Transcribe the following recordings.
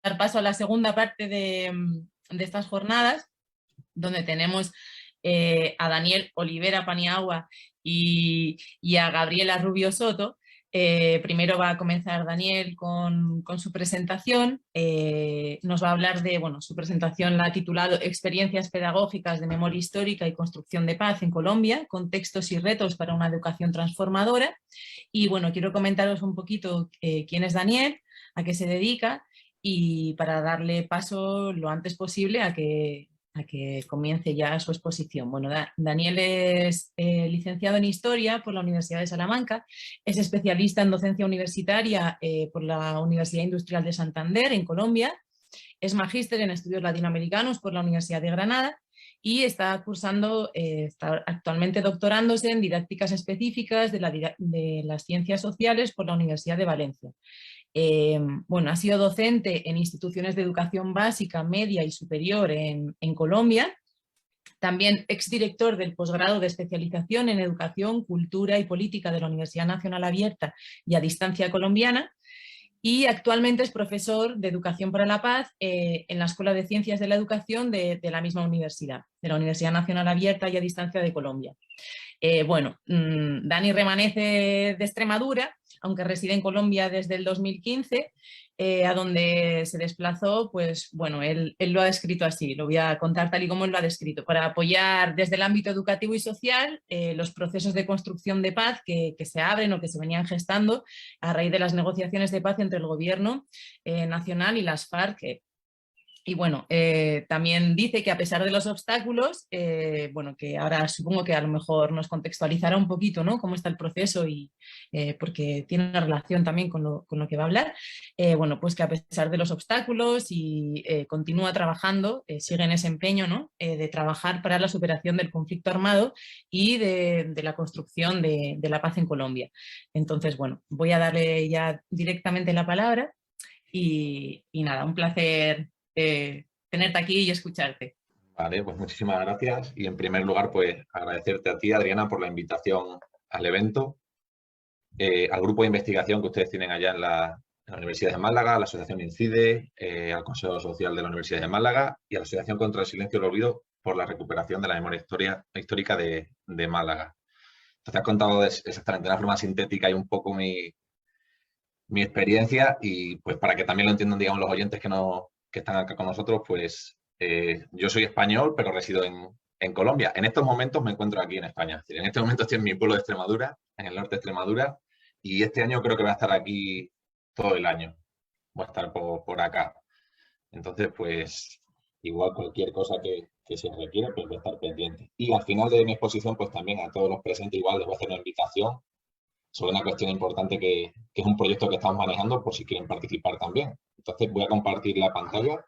dar paso a la segunda parte de estas jornadas, donde tenemos a Daniel Olivera Paniagua y a Gabriela Rubio Soto. Primero va a comenzar Daniel con su presentación. Nos va a hablar de, bueno, su presentación la ha titulado Experiencias pedagógicas de memoria histórica y construcción de paz en Colombia, contextos y retos para una educación transformadora. Y bueno, quiero comentaros un poquito quién es Daniel, a qué se dedica, y para darle paso lo antes posible a que comience ya su exposición. Bueno, Daniel es licenciado en Historia por la Universidad de Salamanca, es especialista en docencia universitaria por la Universidad Industrial de Santander, en Colombia, es magíster en estudios latinoamericanos por la Universidad de Granada y está cursando, está actualmente doctorándose en didácticas específicas de las ciencias sociales por la Universidad de Valencia. Bueno, ha sido docente en instituciones de educación básica, media y superior en Colombia. También exdirector del posgrado de especialización en educación, cultura y política de la Universidad Nacional Abierta y a Distancia Colombiana. Y actualmente es profesor de Educación para la Paz en la Escuela de Ciencias de la Educación de la misma universidad, de la Universidad Nacional Abierta y a Distancia de Colombia. Bueno, Dani remanece de Extremadura, aunque reside en Colombia desde el 2015, a donde se desplazó, pues bueno, él lo ha descrito así, lo voy a contar tal y como él lo ha descrito, para apoyar desde el ámbito educativo y social los procesos de construcción de paz que se abren o que se venían gestando a raíz de las negociaciones de paz entre el gobierno nacional y las FARC. Y bueno, también dice que a pesar de los obstáculos, bueno, que ahora supongo que a lo mejor nos contextualizará un poquito, ¿no?, cómo está el proceso y porque tiene una relación también con lo que va a hablar. Bueno, pues que a pesar de los obstáculos y continúa trabajando, sigue en ese empeño, ¿no?, de trabajar para la superación del conflicto armado y de la construcción de la paz en Colombia. Entonces, bueno, voy a darle ya directamente la palabra y nada, un placer tenerte aquí y escucharte. Vale, pues muchísimas gracias y en primer lugar pues agradecerte a ti, Adriana, por la invitación al evento, al grupo de investigación que ustedes tienen allá en la Universidad de Málaga, a la Asociación INCIDE, al Consejo Social de la Universidad de Málaga y a la Asociación contra el Silencio y el Olvido por la recuperación de la memoria histórica de Málaga. Entonces has contado exactamente de una forma sintética y un poco mi experiencia y pues para que también lo entiendan, digamos, los oyentes que están acá con nosotros, pues yo soy español, pero resido en Colombia. En estos momentos me encuentro aquí en España. Es decir, en este momento estoy en mi pueblo de Extremadura, en el norte de Extremadura, y este año creo que voy a estar aquí todo el año. Voy a estar por acá. Entonces, pues, igual cualquier cosa que se requiera, pues voy a estar pendiente. Y al final de mi exposición, pues también a todos los presentes igual les voy a hacer una invitación sobre una cuestión importante que es un proyecto que estamos manejando por si quieren participar también. Entonces voy a compartir la pantalla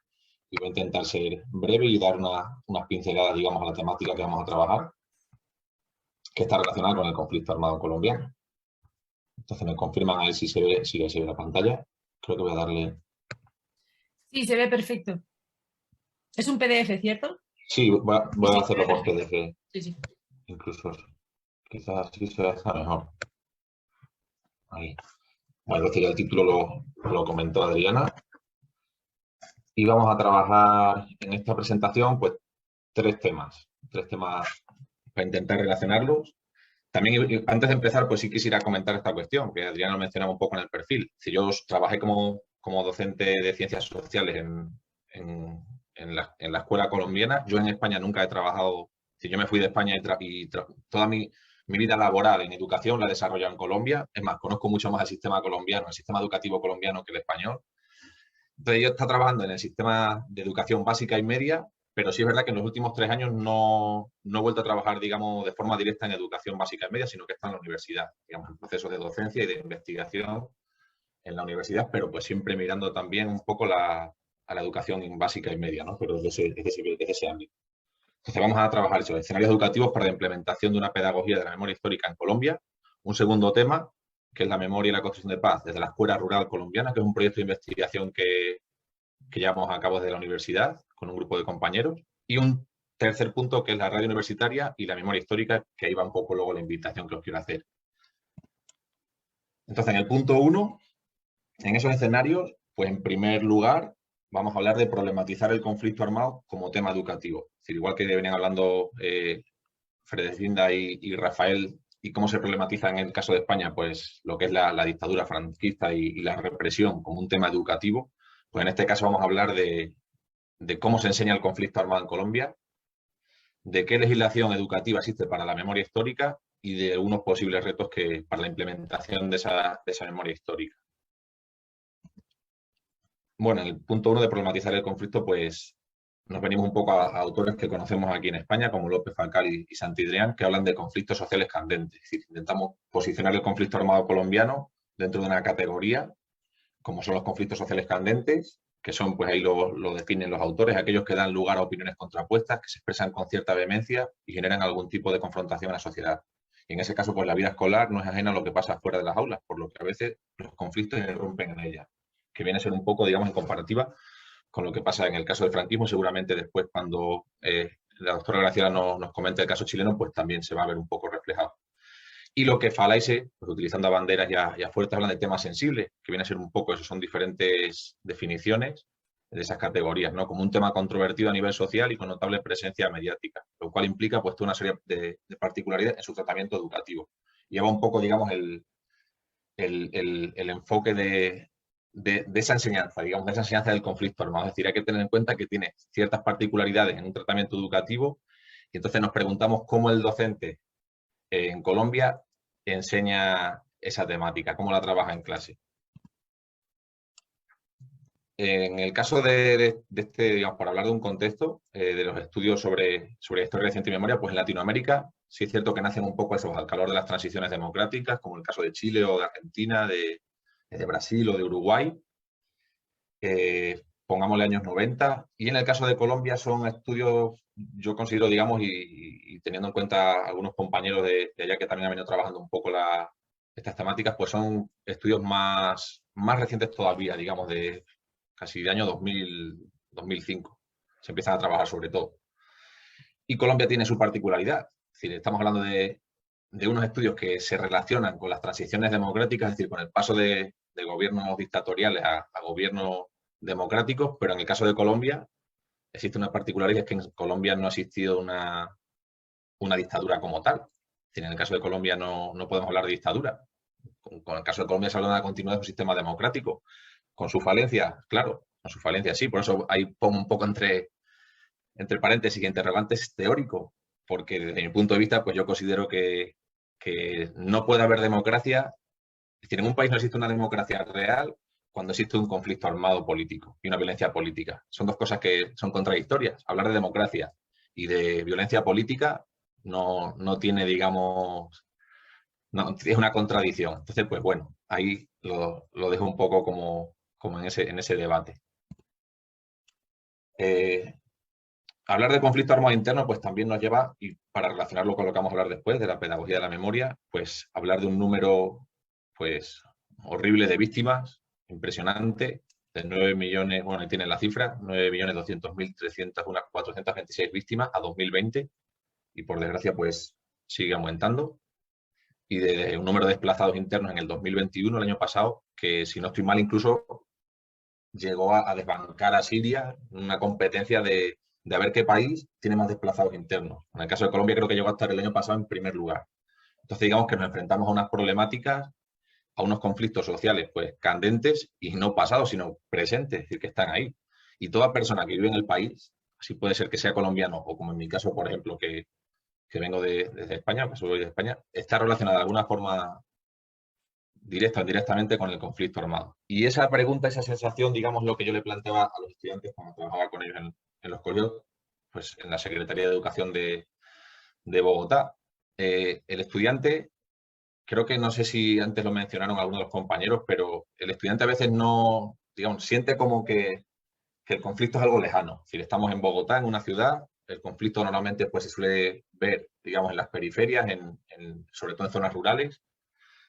y voy a intentar ser breve y dar unas pinceladas, digamos, a la temática que vamos a trabajar, que está relacionada con el conflicto armado colombiano. Entonces me confirman a ver si se ve la pantalla. Creo que voy a darle... Sí, se ve perfecto. Es un PDF, ¿cierto? Sí, voy a hacerlo por PDF. Sí, sí. Incluso quizás así se vea mejor. Ahí. Bueno, este ya el título lo comentó Adriana. Y vamos a trabajar en esta presentación pues tres temas para intentar relacionarlos. También antes de empezar pues sí quisiera comentar esta cuestión, que Adriana mencionaba un poco en el perfil. Si yo trabajé como docente de ciencias sociales en la escuela colombiana, yo en España nunca he trabajado, si yo me fui de España y toda mi vida laboral en educación la he desarrollado en Colombia. Es más, conozco mucho más el sistema colombiano, el sistema educativo colombiano que el español. Entonces yo he estado trabajando en el sistema de educación básica y media, pero sí es verdad que en los últimos 3 años no he vuelto a trabajar, digamos, de forma directa en educación básica y media, sino que está en la universidad, digamos, en procesos de docencia y de investigación en la universidad, pero pues siempre mirando también un poco a la educación básica y media, ¿no? Pero desde ese ámbito. Entonces vamos a trabajar eso, escenarios educativos para la implementación de una pedagogía de la memoria histórica en Colombia. Un segundo tema, que es la memoria y la construcción de paz desde la Escuela Rural Colombiana, que es un proyecto de investigación que llevamos a cabo desde la universidad con un grupo de compañeros. Y un tercer punto, que es la radio universitaria y la memoria histórica, que ahí va un poco luego la invitación que os quiero hacer. Entonces, en el punto 1, en esos escenarios, pues en primer lugar, vamos a hablar de problematizar el conflicto armado como tema educativo. Es decir, igual que venían hablando Fredesinda y Rafael, y cómo se problematiza en el caso de España, pues lo que es la dictadura franquista y la represión como un tema educativo, pues en este caso vamos a hablar de cómo se enseña el conflicto armado en Colombia, de qué legislación educativa existe para la memoria histórica y de unos posibles retos para la implementación de esa memoria histórica. Bueno, en el punto 1 de problematizar el conflicto, pues nos venimos un poco a autores que conocemos aquí en España, como López Falcál y Santidrián, que hablan de conflictos sociales candentes. Es decir, intentamos posicionar el conflicto armado colombiano dentro de una categoría, como son los conflictos sociales candentes, que son, pues ahí lo definen los autores, aquellos que dan lugar a opiniones contrapuestas, que se expresan con cierta vehemencia y generan algún tipo de confrontación en la sociedad. Y en ese caso, pues la vida escolar no es ajena a lo que pasa fuera de las aulas, por lo que a veces los conflictos irrumpen en ella, que viene a ser un poco, digamos, en comparativa con lo que pasa en el caso del franquismo. Seguramente después, cuando la doctora Graciela nos comente el caso chileno, pues también se va a ver un poco reflejado. Y lo que Falaise, pues utilizando a banderas ya fuertes, hablan de temas sensibles, que viene a ser un poco eso, son diferentes definiciones de esas categorías, ¿no? Como un tema controvertido a nivel social y con notable presencia mediática, lo cual implica pues toda una serie de particularidades en su tratamiento educativo. Lleva un poco, digamos, el enfoque de esa enseñanza, digamos, de esa enseñanza del conflicto armado. Es decir, hay que tener en cuenta que tiene ciertas particularidades en un tratamiento educativo y entonces nos preguntamos cómo el docente en Colombia enseña esa temática, cómo la trabaja en clase. En el caso de este, digamos, por hablar de un contexto, de los estudios sobre historia reciente y memoria, pues en Latinoamérica sí es cierto que nacen un poco esos al calor de las transiciones democráticas, como el caso de Chile o de Argentina, de Brasil o de Uruguay, pongámosle años 90, y en el caso de Colombia son estudios, yo considero, digamos, y teniendo en cuenta algunos compañeros de allá que también han venido trabajando un poco estas temáticas, pues son estudios más recientes todavía, digamos, de casi de año 2000, 2005, se empiezan a trabajar sobre todo. Y Colombia tiene su particularidad, es decir, estamos hablando de unos estudios que se relacionan con las transiciones democráticas, es decir, con el paso de gobiernos dictatoriales a gobiernos democráticos, pero en el caso de Colombia existe una particularidad, es que en Colombia no ha existido una dictadura como tal. Es decir, en el caso de Colombia no podemos hablar de dictadura. Con el caso de Colombia se habla de la continuidad de un sistema democrático, con su falencia, claro, con su falencia sí, por eso ahí pongo un poco entre paréntesis y interrogantes teórico, porque desde mi punto de vista, pues yo considero que no puede haber democracia, es decir, en un país no existe una democracia real cuando existe un conflicto armado político y una violencia política. Son dos cosas que son contradictorias. Hablar de democracia y de violencia política no tiene, digamos, no, es una contradicción. Entonces, pues bueno, ahí lo dejo un poco como en ese debate. Hablar de conflicto armado interno, pues también nos lleva, y para relacionarlo con lo que vamos a hablar después, de la pedagogía de la memoria, pues hablar de un número, pues, horrible de víctimas, impresionante, de 9 millones, bueno, ahí tienen la cifra, 9.200.426 víctimas a 2020, y por desgracia, pues, sigue aumentando. Y de un número de desplazados internos en el 2021, el año pasado, que si no estoy mal, incluso llegó a desbancar a Siria en una competencia de a ver qué país tiene más desplazados internos. En el caso de Colombia creo que llegó a estar el año pasado en primer lugar. Entonces digamos que nos enfrentamos a unas problemáticas, a unos conflictos sociales pues candentes y no pasados, sino presentes, es decir, que están ahí. Y toda persona que vive en el país, así puede ser que sea colombiano o como en mi caso, por ejemplo, que vengo desde España, que soy de España, está relacionada de alguna forma directa o indirectamente con el conflicto armado. Y esa pregunta, esa sensación, digamos, lo que yo le planteaba a los estudiantes cuando trabajaba con ellos en los colegios, pues en la Secretaría de Educación de Bogotá. El estudiante, creo que no sé si antes lo mencionaron algunos de los compañeros, pero el estudiante a veces no, digamos, siente como que el conflicto es algo lejano. Es decir, estamos en Bogotá, en una ciudad, el conflicto normalmente pues se suele ver, digamos, en las periferias, sobre todo en zonas rurales.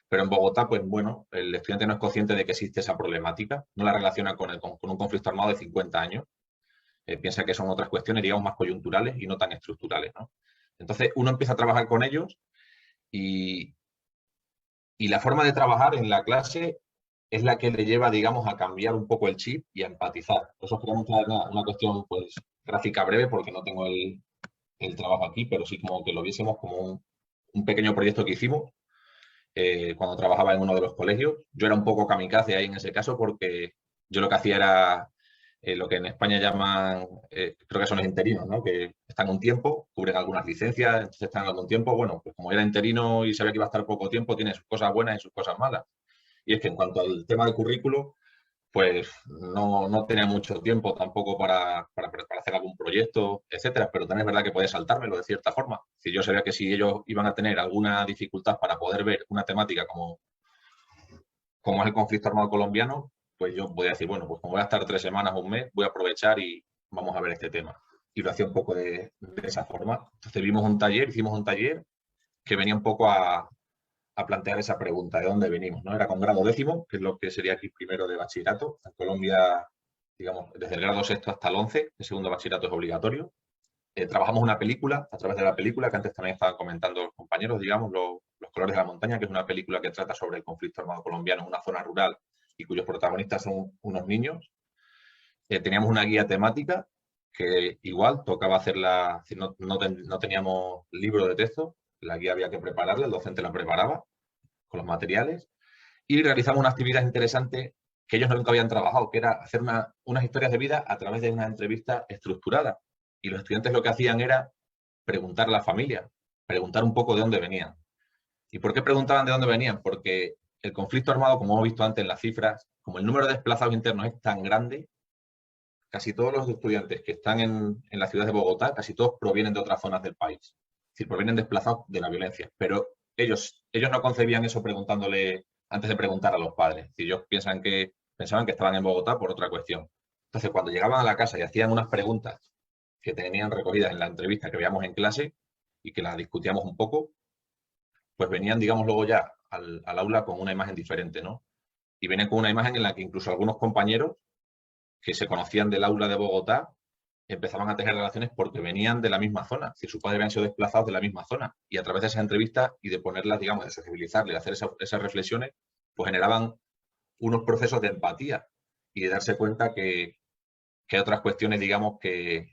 Pero en Bogotá, pues bueno, el estudiante no es consciente de que existe esa problemática, no la relaciona con un conflicto armado de 50 años, piensa que son otras cuestiones, digamos, más coyunturales y no tan estructurales, ¿no? Entonces, uno empieza a trabajar con ellos y la forma de trabajar en la clase es la que le lleva, digamos, a cambiar un poco el chip y a empatizar. Por eso queremos traer una cuestión, pues, gráfica breve, porque no tengo el trabajo aquí, pero sí como que lo viésemos como un pequeño proyecto que hicimos cuando trabajaba en uno de los colegios. Yo era un poco kamikaze ahí en ese caso, porque yo lo que hacía era lo que en España llaman, creo que son los interinos, ¿no? Que están un tiempo, cubren algunas licencias, entonces están algún tiempo. Bueno, pues como era interino y sabía que iba a estar poco tiempo, tiene sus cosas buenas y sus cosas malas. Y es que en cuanto al tema del currículo, pues no tenía mucho tiempo tampoco para hacer algún proyecto, etcétera, pero también es verdad que podía saltármelo de cierta forma. Si yo sabía que si ellos iban a tener alguna dificultad para poder ver una temática como es el conflicto armado colombiano, pues yo podía decir, bueno, pues como voy a estar 3 semanas o un mes, voy a aprovechar y vamos a ver este tema. Y lo hacía un poco de esa forma. Entonces hicimos un taller que venía un poco a plantear esa pregunta de dónde venimos, ¿no? Era con grado décimo, que es lo que sería aquí primero de bachillerato. En Colombia, digamos, desde el grado sexto hasta el 11, el segundo bachillerato es obligatorio. Trabajamos una película, a través de la película, que antes también estaban comentando los compañeros, digamos, Los colores de la montaña, que es una película que trata sobre el conflicto armado colombiano en una zona rural y cuyos protagonistas son unos niños. Teníamos una guía temática que igual tocaba hacerla, no teníamos libro de texto, la guía había que prepararla, el docente la preparaba con los materiales, y realizamos una actividad interesante que ellos nunca habían trabajado, que era hacer unas historias de vida a través de una entrevista estructurada. Y los estudiantes lo que hacían era preguntar a la familia, preguntar un poco de dónde venían. ¿Y por qué preguntaban de dónde venían? Porque el conflicto armado, como hemos visto antes en las cifras, como el número de desplazados internos es tan grande, casi todos los estudiantes que están en la ciudad de Bogotá, casi todos provienen de otras zonas del país. Es decir, provienen desplazados de la violencia. Pero ellos no concebían eso preguntándole, antes de preguntar a los padres. Es decir, ellos pensaban que estaban en Bogotá por otra cuestión. Entonces, cuando llegaban a la casa y hacían unas preguntas que tenían recogidas en la entrevista que veíamos en clase y que las discutíamos un poco, pues venían, digamos, luego ya al aula con una imagen diferente, ¿no? Y venían con una imagen en la que incluso algunos compañeros que se conocían del aula de Bogotá empezaban a tejer relaciones porque venían de la misma zona, es decir, sus padres habían sido desplazados de la misma zona, y a través de esas entrevistas y de ponerlas, digamos, de sensibilizarles, de hacer esas reflexiones, pues generaban unos procesos de empatía y de darse cuenta que hay otras cuestiones, digamos, que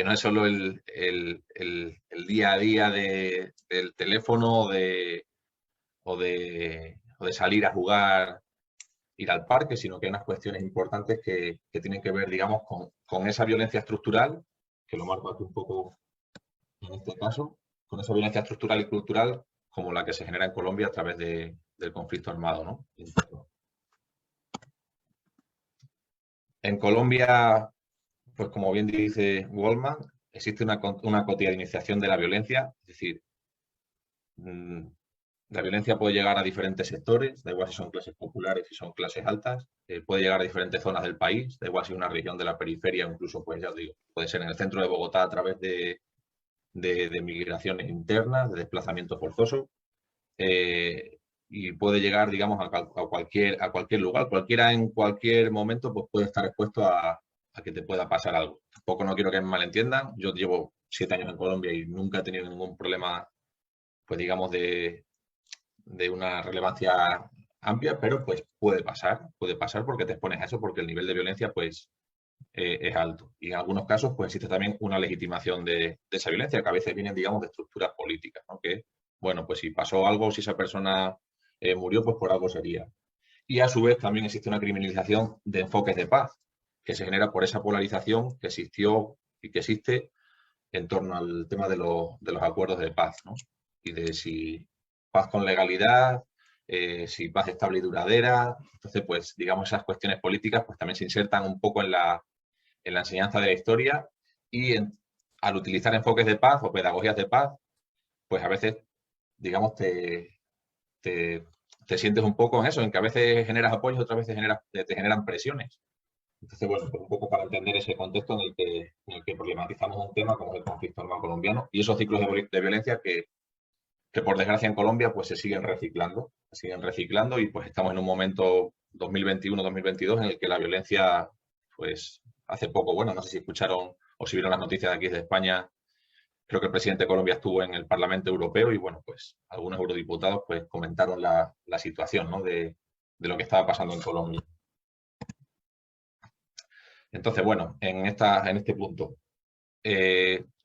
no es solo el día a día del teléfono o de salir a jugar, ir al parque, sino que hay unas cuestiones importantes que tienen que ver, digamos, con esa violencia estructural, que lo marco aquí un poco en este caso, con esa violencia estructural y cultural como la que se genera en Colombia a través del conflicto armado, ¿no? En Colombia, pues como bien dice Goldman, existe una cotidianización de la violencia, es decir, la violencia puede llegar a diferentes sectores, da igual si son clases populares, si son clases altas, puede llegar a diferentes zonas del país, da igual si es una región de la periferia o incluso, pues ya os digo, puede ser en el centro de Bogotá a través de migraciones internas, de desplazamiento forzoso, y puede llegar, digamos, a cualquier lugar. Cualquiera en cualquier momento pues puede estar expuesto a que te pueda pasar algo. Tampoco no quiero que me malentiendan, yo llevo 7 años en Colombia y nunca he tenido ningún problema, pues digamos, de una relevancia amplia, pero pues puede pasar porque te expones a eso, porque el nivel de violencia pues es alto. Y en algunos casos pues existe también una legitimación de esa violencia, que a veces vienen, digamos, de estructuras políticas, ¿no? Que, bueno, pues si pasó algo, si esa persona murió, pues por algo sería. Y a su vez también existe una criminalización de enfoques de paz, que se genera por esa polarización que existió y que existe en torno al tema de los acuerdos de paz, ¿no? Y de si paz con legalidad, si paz estable y duradera. Entonces, pues, digamos, esas cuestiones políticas pues también se insertan un poco en la enseñanza de la historia y al utilizar enfoques de paz o pedagogías de paz, pues a veces, digamos, te sientes un poco en eso, en que a veces generas apoyos, otras veces te generan presiones. Entonces, bueno, pues un poco para entender ese contexto en el que problematizamos un tema como el conflicto armado colombiano y esos ciclos de violencia que por desgracia en Colombia pues se siguen reciclando y pues estamos en un momento 2021-2022 en el que la violencia pues hace poco, bueno, no sé si escucharon o si vieron las noticias de aquí de España, creo que el presidente de Colombia estuvo en el Parlamento Europeo y bueno, pues algunos eurodiputados pues comentaron la situación, ¿no? de lo que estaba pasando en Colombia. Entonces, bueno, en este punto,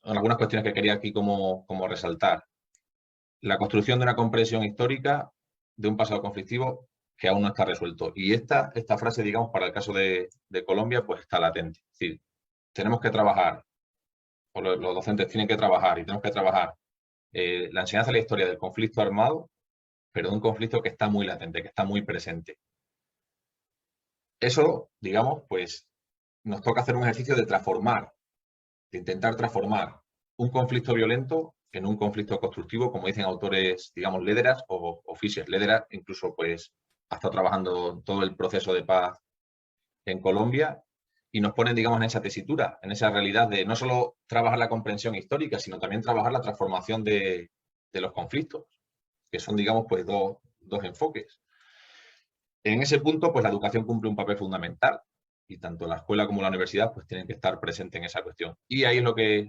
algunas cuestiones que quería aquí como resaltar. La construcción de una comprensión histórica de un pasado conflictivo que aún no está resuelto. Y esta frase, digamos, para el caso de Colombia, pues está latente. Es decir, tenemos que trabajar, o los docentes tienen que trabajar y tenemos que trabajar la enseñanza de la historia del conflicto armado, pero de un conflicto que está muy latente, que está muy presente. Eso, digamos, pues nos toca hacer un ejercicio de transformar, de intentar transformar un conflicto violento en un conflicto constructivo, como dicen autores, digamos, Lederer o Fischer. Lederer incluso pues ha estado trabajando todo el proceso de paz en Colombia y nos ponen, digamos, en esa tesitura, en esa realidad de no solo trabajar la comprensión histórica, sino también trabajar la transformación de los conflictos, que son, digamos, pues dos enfoques. En ese punto, pues la educación cumple un papel fundamental y tanto la escuela como la universidad pues tienen que estar presentes en esa cuestión. Y ahí es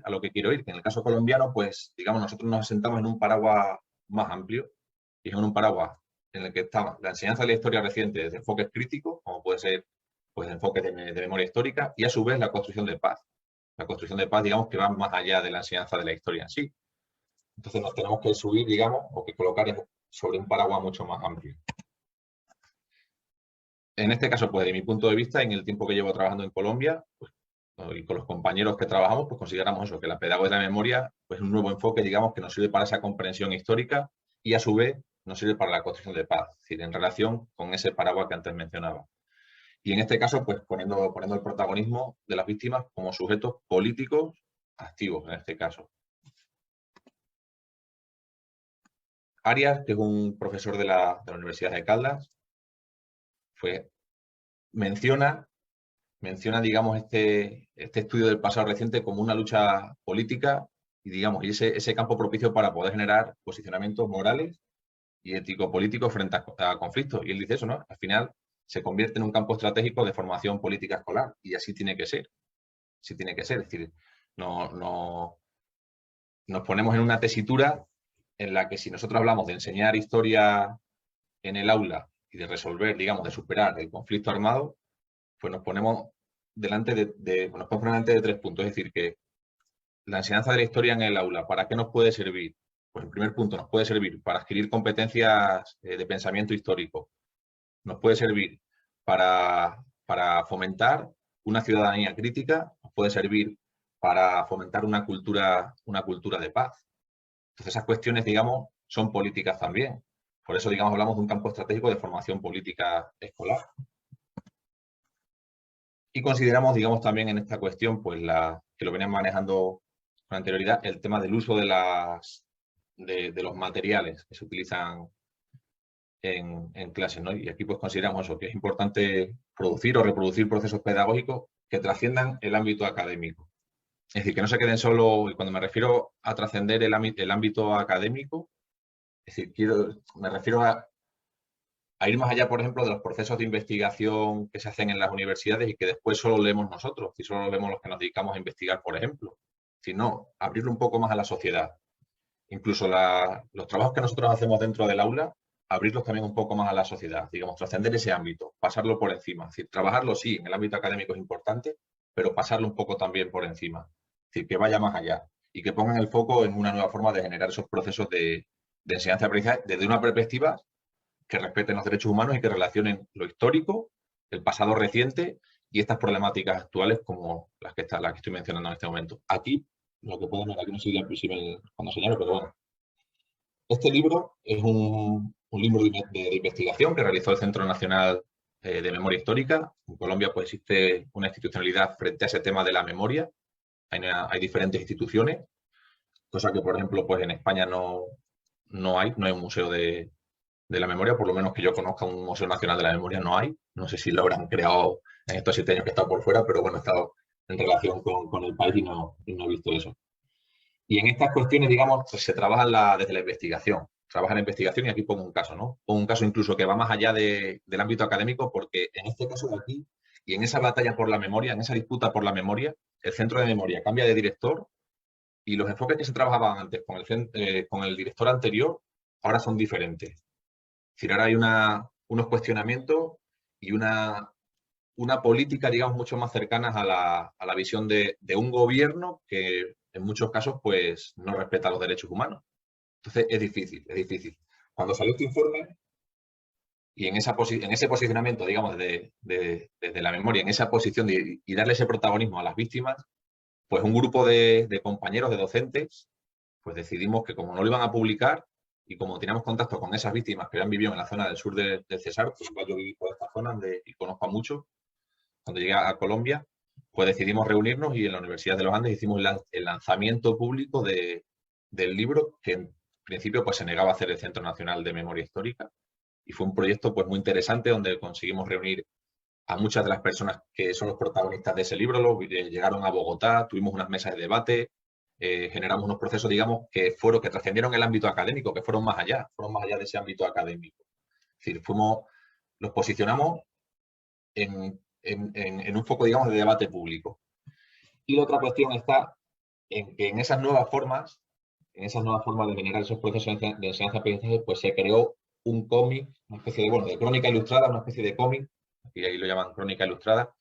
a lo que quiero ir, que en el caso colombiano, pues digamos, nosotros nos asentamos en un paraguas más amplio y en un paraguas en el que está la enseñanza de la historia reciente desde enfoques críticos, como puede ser pues enfoques de memoria histórica, y a su vez la construcción de paz. La construcción de paz, digamos, que va más allá de la enseñanza de la historia en sí. Entonces nos tenemos que subir, digamos, o que colocar sobre un paraguas mucho más amplio. En este caso, pues, de mi punto de vista, en el tiempo que llevo trabajando en Colombia, pues, y con los compañeros que trabajamos, pues consideramos eso, que la pedagogía de la memoria pues, es un nuevo enfoque, digamos, que nos sirve para esa comprensión histórica y, a su vez, nos sirve para la construcción de paz, es decir, en relación con ese paraguas que antes mencionaba. Y en este caso, pues, poniendo el protagonismo de las víctimas como sujetos políticos activos, en este caso. Arias, que es un profesor de la Universidad de Caldas, menciona, digamos, este estudio del pasado reciente como una lucha política y, digamos, y ese campo propicio para poder generar posicionamientos morales y ético-políticos frente a conflictos. Y él dice eso, ¿no? Al final se convierte en un campo estratégico de formación política escolar y así tiene que ser. Así tiene que ser. Es decir, nos ponemos en una tesitura en la que si nosotros hablamos de enseñar historia en el aula y de resolver, digamos, de superar el conflicto armado, pues nos ponemos delante de 3 puntos. Es decir, que la enseñanza de la historia en el aula, ¿para qué nos puede servir? Pues el primer punto, nos puede servir para adquirir competencias de pensamiento histórico. Nos puede servir para fomentar una ciudadanía crítica, nos puede servir para fomentar una cultura de paz. Entonces, esas cuestiones, digamos, son políticas también. Por eso, digamos, hablamos de un campo estratégico de formación política escolar. Y consideramos, digamos, también en esta cuestión, pues que lo venían manejando con anterioridad, el tema del uso de los materiales que se utilizan en clase, ¿no? Y aquí pues consideramos eso, que es importante producir o reproducir procesos pedagógicos que trasciendan el ámbito académico. Es decir, que no se queden solo, y cuando me refiero a trascender el ámbito académico, es decir, me refiero a ir más allá, por ejemplo, de los procesos de investigación que se hacen en las universidades y que después solo leemos nosotros, y solo leemos los que nos dedicamos a investigar, por ejemplo, sino abrirlo un poco más a la sociedad. Incluso los trabajos que nosotros hacemos dentro del aula, abrirlos también un poco más a la sociedad, digamos, trascender ese ámbito, pasarlo por encima. Es decir, trabajarlo sí, en el ámbito académico es importante, pero pasarlo un poco también por encima. Es decir, que vaya más allá y que pongan el foco en una nueva forma de generar esos procesos de enseñanza-aprendizaje desde una perspectiva que respeten los derechos humanos y que relacionen lo histórico, el pasado reciente y estas problemáticas actuales como las que estoy mencionando en este momento. Aquí, lo que pueden ver, aquí no sé si cuando señalo, pero bueno. Este libro es un libro de investigación que realizó el Centro Nacional de Memoria Histórica. En Colombia pues existe una institucionalidad frente a ese tema de la memoria. Hay diferentes instituciones, cosa que, por ejemplo, pues en España no hay un museo de la memoria, por lo menos que yo conozca un Museo Nacional de la Memoria, no hay. No sé si lo habrán creado en estos 7 años que he estado por fuera, pero bueno, he estado en relación con el país y no he visto eso. Y en estas cuestiones, digamos, pues se trabaja desde la investigación. Trabaja en la investigación y aquí pongo un caso, ¿no? Pongo un caso incluso que va más allá del ámbito académico porque en este caso de aquí y en esa batalla por la memoria, en esa disputa por la memoria, el centro de memoria cambia de director y los enfoques que se trabajaban antes con el director anterior ahora son diferentes. Es decir, ahora hay unos cuestionamientos y una política, digamos, mucho más cercanas a la visión de un gobierno que en muchos casos pues no respeta los derechos humanos. Entonces es difícil, es difícil. Cuando salió este informe y en ese posicionamiento, digamos, desde la memoria, en esa posición y darle ese protagonismo a las víctimas, pues un grupo de compañeros, de docentes, pues decidimos que como no lo iban a publicar y como teníamos contacto con esas víctimas que habían vivido en la zona del sur del Cesar, pues igual yo viví por esta zona y conozco a muchos, cuando llegué a Colombia, pues decidimos reunirnos y en la Universidad de los Andes hicimos el lanzamiento público del libro que en principio pues se negaba a hacer el Centro Nacional de Memoria Histórica y fue un proyecto pues muy interesante donde conseguimos reunir a muchas de las personas que son los protagonistas de ese libro, llegaron a Bogotá, tuvimos unas mesas de debate, generamos unos procesos, digamos, que trascendieron el ámbito académico, que fueron más allá de ese ámbito académico. Es decir, los posicionamos en un foco, digamos, de debate público. Y la otra cuestión está en que en esas nuevas formas de generar esos procesos de enseñanza-aprendizaje, pues se creó un cómic, una especie de crónica ilustrada, una especie de cómic, y ahí lo llaman crónica ilustrada,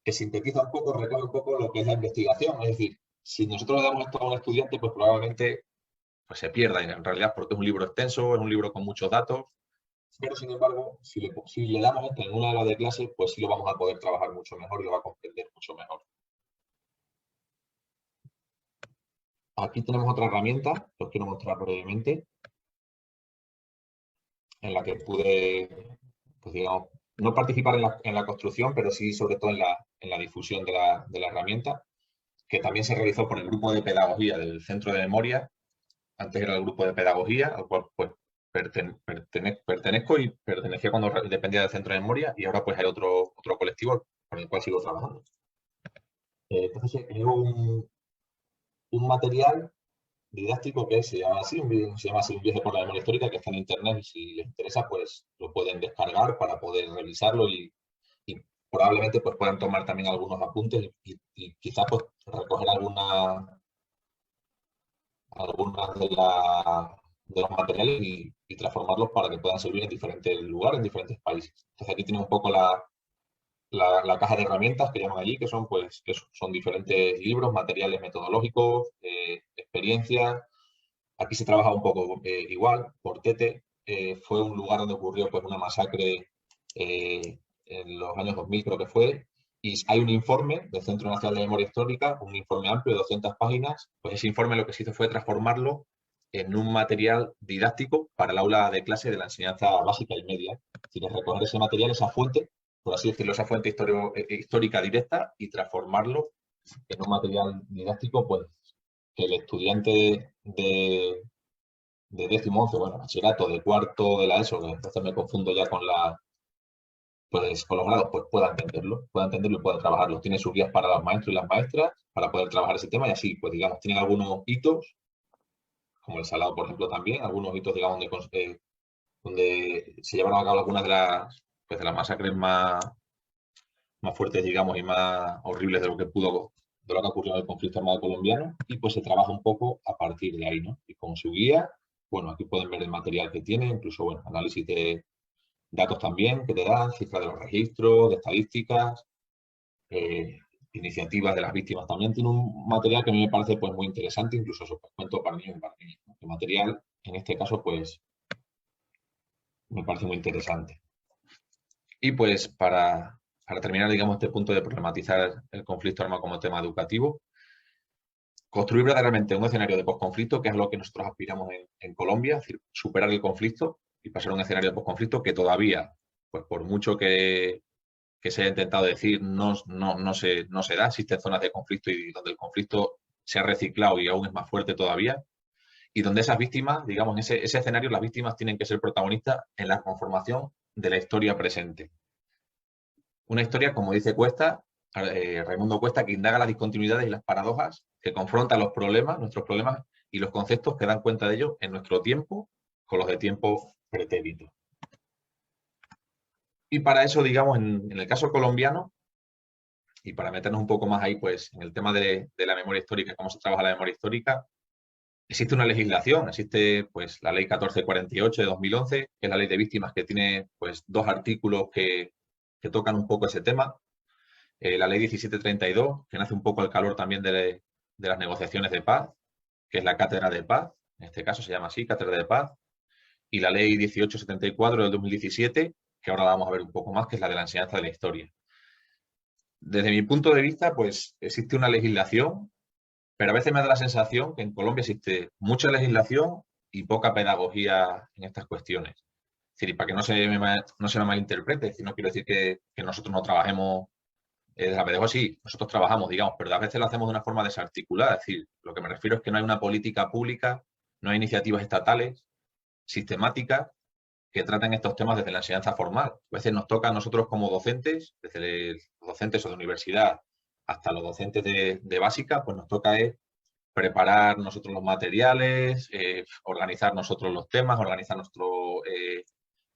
que sintetiza un poco, recoge un poco lo que es la investigación. Es decir, si nosotros le damos esto a un estudiante, pues probablemente pues se pierda en realidad porque es un libro extenso, es un libro con muchos datos, pero sin embargo, si le damos esto en una hora de clase, pues sí lo vamos a poder trabajar mucho mejor y lo va a comprender mucho mejor. Aquí tenemos otra herramienta, que os quiero mostrar brevemente, en la que pude, pues digamos, no participar en la construcción, pero sí sobre todo en la difusión de la herramienta, que también se realizó por el grupo de pedagogía del Centro de Memoria. Antes era el grupo de pedagogía, al cual pues pertenezco y pertenecía cuando dependía del Centro de Memoria, y ahora pues hay otro colectivo con el cual sigo trabajando. Entonces se creó un material didáctico que se llama así, un viaje por la memoria histórica, que está en internet y si les interesa pues lo pueden descargar para poder revisarlo y probablemente pues puedan tomar también algunos apuntes y quizás pues recoger algunas de los materiales y transformarlos para que puedan servir en diferentes lugares, en diferentes países. Entonces aquí tiene un poco la caja de herramientas que llaman allí, que son pues son diferentes libros, materiales metodológicos, experiencias. Aquí se trabaja un poco igual, Portete fue un lugar donde ocurrió pues una masacre en los años 2000 creo que fue, y hay un informe del Centro Nacional de Memoria Histórica, un informe amplio de 200 páginas, pues ese informe lo que se hizo fue transformarlo en un material didáctico para el aula de clase de la enseñanza básica y media. Es decir, recoger ese material, esa fuente, por así decirlo, esa fuente histórica directa y transformarlo en un material didáctico, pues que el estudiante de décimo, 11, bueno, bachillerato, de cuarto de la ESO, que entonces me confundo ya con con los grados, pues pueda entenderlo y pueda trabajarlo. Tiene sus guías para los maestros y las maestras para poder trabajar ese tema y así, pues digamos, tienen algunos hitos, como el salado, por ejemplo, también, algunos hitos, digamos, donde se llevaron a cabo algunas de las masacres más fuertes, digamos, y más horribles de lo que ocurrió en el conflicto armado colombiano, y pues se trabaja un poco a partir de ahí, ¿no? Y con su guía, bueno, aquí pueden ver el material que tiene, incluso, bueno, análisis de datos también que te dan, cifras de los registros, de estadísticas, iniciativas de las víctimas. También tiene un material que a mí me parece pues muy interesante, incluso eso pues, cuento para niños y para niñas, ¿no? El material, en este caso, pues me parece muy interesante. Y pues para terminar, digamos, este punto de problematizar el conflicto armado como tema educativo, construir verdaderamente un escenario de posconflicto, que es lo que nosotros aspiramos en Colombia, es decir, superar el conflicto y pasar a un escenario de posconflicto que todavía, pues por mucho que se haya intentado decir, no se da, existen zonas de conflicto y donde el conflicto se ha reciclado y aún es más fuerte todavía, y donde esas víctimas, digamos, en ese escenario, las víctimas tienen que ser protagonistas en la conformación de la historia presente. Una historia, como dice Cuesta, Raimundo Cuesta, que indaga las discontinuidades y las paradojas, que confronta los problemas, nuestros problemas y los conceptos que dan cuenta de ellos en nuestro tiempo con los de tiempo pretérito. Y para eso, digamos, en el caso colombiano, y para meternos un poco más ahí, pues, en el tema de la memoria histórica, cómo se trabaja la memoria histórica, existe una legislación, existe pues la Ley 1448 de 2011, que es la Ley de Víctimas, que tiene pues 2 artículos que tocan un poco ese tema. La Ley 1732, que nace un poco al calor también de las negociaciones de paz, que es la Cátedra de Paz, en este caso se llama así, Cátedra de Paz. Y la Ley 1874 del 2017, que ahora vamos a ver un poco más, que es la de la enseñanza de la historia. Desde mi punto de vista, pues existe una legislación, pero a veces me da la sensación que en Colombia existe mucha legislación y poca pedagogía en estas cuestiones. Es decir, y para que no se me malinterprete, no quiero decir que nosotros no trabajemos desde la pedagogía, sí, nosotros trabajamos, digamos, pero a veces lo hacemos de una forma desarticulada. Es decir, lo que me refiero es que no hay una política pública, no hay iniciativas estatales sistemáticas que traten estos temas desde la enseñanza formal. A veces nos toca a nosotros como docentes, desde los docentes o de universidad hasta los docentes de básica, pues nos toca preparar nosotros los materiales, organizar nosotros los temas, organizar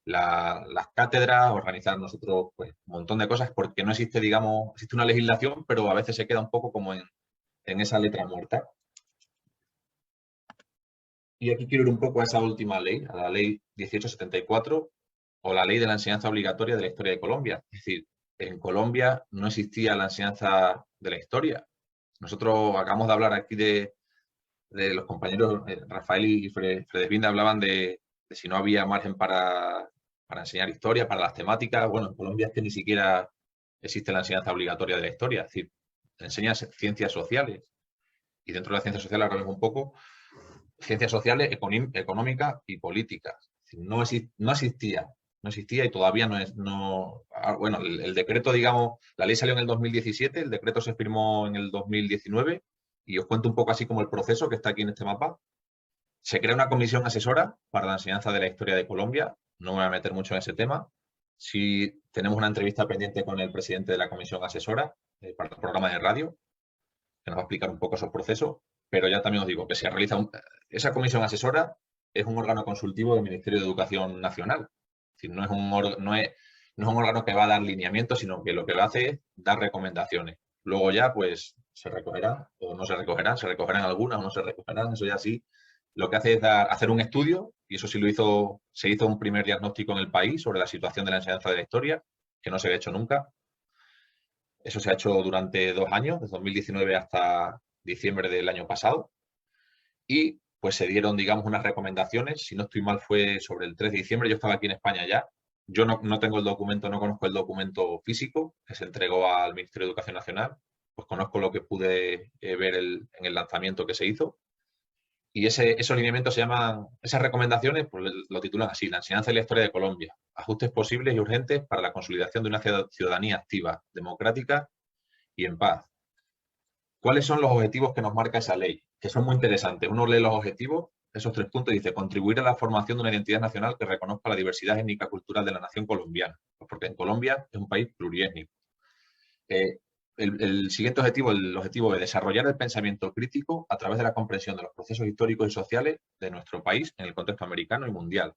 las cátedras, organizar nosotros pues, un montón de cosas, porque no existe, digamos, existe una legislación, pero a veces se queda un poco como en esa letra muerta. Y aquí quiero ir un poco a esa última ley, a la ley 1874, o la ley de la enseñanza obligatoria de la historia de Colombia. Es decir, en Colombia no existía la enseñanza de la historia. Nosotros acabamos de hablar aquí de los compañeros Rafael y Fredesvinda hablaban de si no había margen para enseñar historia, para las temáticas. Bueno, en Colombia es que ni siquiera existe la enseñanza obligatoria de la historia. Es decir, enseñas ciencias sociales. Y dentro de las ciencias sociales, ahora mismo un poco, ciencias sociales, económicas y políticas. No existía y todavía no es. Bueno, el decreto, digamos, la ley salió en el 2017, el decreto se firmó en el 2019 y os cuento un poco así como el proceso que está aquí en este mapa. Se crea una comisión asesora para la enseñanza de la historia de Colombia. No me voy a meter mucho en ese tema. Sí tenemos una entrevista pendiente con el presidente de la comisión asesora para el programa de radio, que nos va a explicar un poco esos procesos, pero ya también os digo que se realiza esa comisión asesora es un órgano consultivo del Ministerio de Educación Nacional. Es decir, no es un órgano que va a dar lineamientos, sino que lo que hace es dar recomendaciones. Luego ya, pues, se recogerá o no se recogerán algunas o no se recogerán, eso ya sí. Lo que hace es hacer un estudio, y eso sí se hizo un primer diagnóstico en el país sobre la situación de la enseñanza de la historia, que no se había hecho nunca. Eso se ha hecho durante 2 años, desde 2019 hasta diciembre del año pasado. Y pues se dieron, digamos, unas recomendaciones. Si no estoy mal, fue sobre el 3 de diciembre. Yo estaba aquí en España ya. Yo no tengo el documento, no conozco el documento físico que se entregó al Ministerio de Educación Nacional. Pues conozco lo que pude ver en el lanzamiento que se hizo. Y esos lineamientos se llaman, esas recomendaciones, pues lo titulan así: la enseñanza y la historia de Colombia. Ajustes posibles y urgentes para la consolidación de una ciudadanía activa, democrática y en paz. ¿Cuáles son los objetivos que nos marca esa ley? Que son muy interesantes. Uno lee los objetivos, esos 3 puntos, y dice: contribuir a la formación de una identidad nacional que reconozca la diversidad étnica cultural de la nación colombiana. Pues porque en Colombia es un país pluriétnico. El siguiente objetivo, el objetivo de desarrollar el pensamiento crítico a través de la comprensión de los procesos históricos y sociales de nuestro país en el contexto americano y mundial.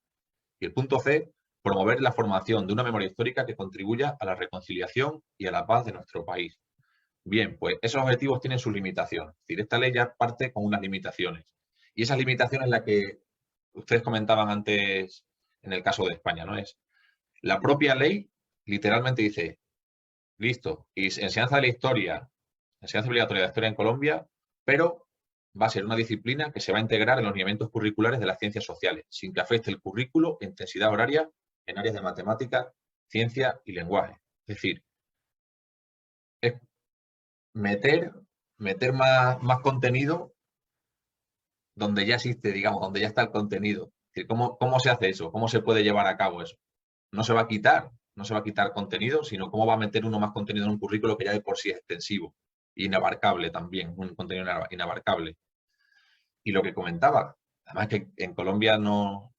Y el punto C, promover la formación de una memoria histórica que contribuya a la reconciliación y a la paz de nuestro país. Bien, pues esos objetivos tienen sus limitaciones. Es decir, esta ley ya parte con unas limitaciones. Y esas limitaciones, la que ustedes comentaban antes en el caso de España, ¿no? Es la propia ley literalmente dice: listo, y enseñanza de la historia, enseñanza obligatoria de la historia en Colombia, pero va a ser una disciplina que se va a integrar en los lineamientos curriculares de las ciencias sociales, sin que afecte el currículo e intensidad horaria en áreas de matemática, ciencia y lenguaje. Es decir, es meter más contenido donde ya existe, digamos, donde ya está el contenido. Es decir, ¿cómo se hace eso? ¿Cómo se puede llevar a cabo eso? No se va a quitar contenido, sino cómo va a meter uno más contenido en un currículo que ya de por sí es extensivo, inabarcable también, un contenido inabarcable. Y lo que comentaba, además que en Colombia no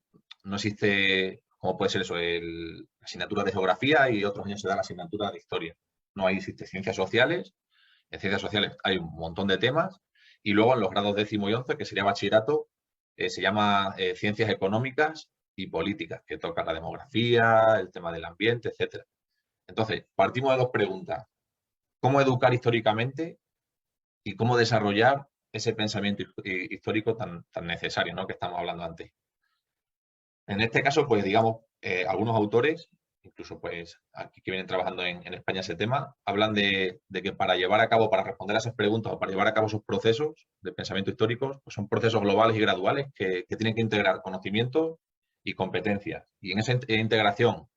existe, ¿cómo puede ser eso? La asignatura de geografía, y otros años se da la asignatura de historia. No existe ciencias sociales. En ciencias sociales hay un montón de temas, y luego en los grados 10º y 11, que sería bachillerato, se llama ciencias económicas y políticas, que toca la demografía, el tema del ambiente, etc. Entonces, partimos de 2 preguntas: ¿cómo educar históricamente y cómo desarrollar ese pensamiento histórico tan necesario, ¿no?, que estamos hablando antes. En este caso, pues digamos, algunos autores, incluso pues aquí que vienen trabajando en España ese tema, hablan de que para llevar a cabo, para responder a esas preguntas o para llevar a cabo esos procesos de pensamiento históricos, pues son procesos globales y graduales que tienen que integrar conocimientos y competencias. Y en esa integración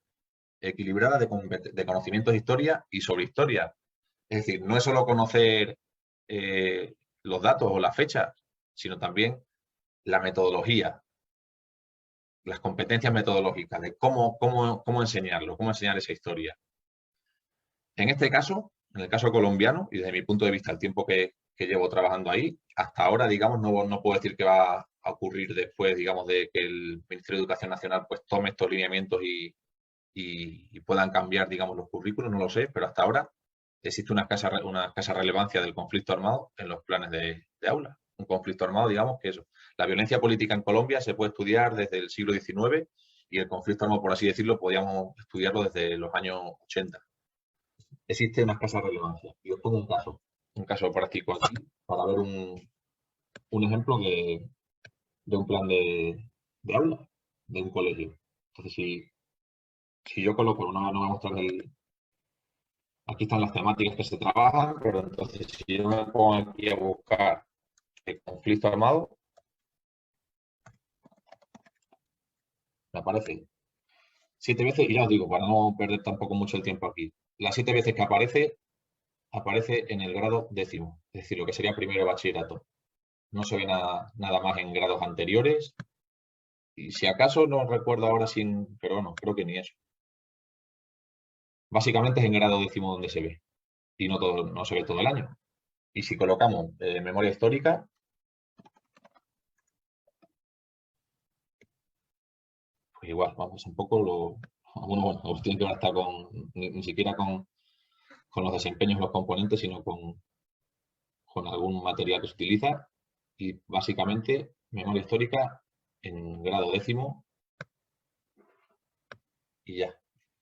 equilibrada de conocimientos de historia y sobre historia. Es decir, no es solo conocer los datos o las fechas, sino también la metodología, las competencias metodológicas de cómo enseñarlo, cómo enseñar esa historia. En este caso, en el caso colombiano, y desde mi punto de vista, el tiempo que llevo trabajando ahí, hasta ahora, digamos, no puedo decir que va a ocurrir después, digamos, de que el Ministerio de Educación Nacional pues tome estos lineamientos y puedan cambiar, digamos, los currículos, no lo sé, pero hasta ahora existe una escasa relevancia del conflicto armado en los planes de aula. Un conflicto armado, digamos, que eso. La violencia política en Colombia se puede estudiar desde el siglo XIX y el conflicto armado, por así decirlo, podíamos estudiarlo desde los años 80. Existe una escasa relevancia. Y os pongo un caso práctico aquí para ver un ejemplo de un plan de aula, de un colegio. Entonces, si yo coloco, no voy a mostrar aquí están las temáticas que se trabajan, pero entonces si yo me pongo aquí a buscar el conflicto armado, me aparece 7 veces, y ya os digo, para no perder tampoco mucho el tiempo aquí, las 7 veces que aparece en el grado 10º, es decir, lo que sería primero de bachillerato. No se ve nada más en grados anteriores, y si acaso no recuerdo ahora pero bueno, creo que ni eso. Básicamente es en grado 10º donde se ve, y no se ve todo el año. Y si colocamos memoria histórica, pues igual, vamos un poco bueno, os tiene que ver hasta ni siquiera con los desempeños de los componentes, sino con algún material que se utiliza. Y básicamente, memoria histórica en grado 10º y ya,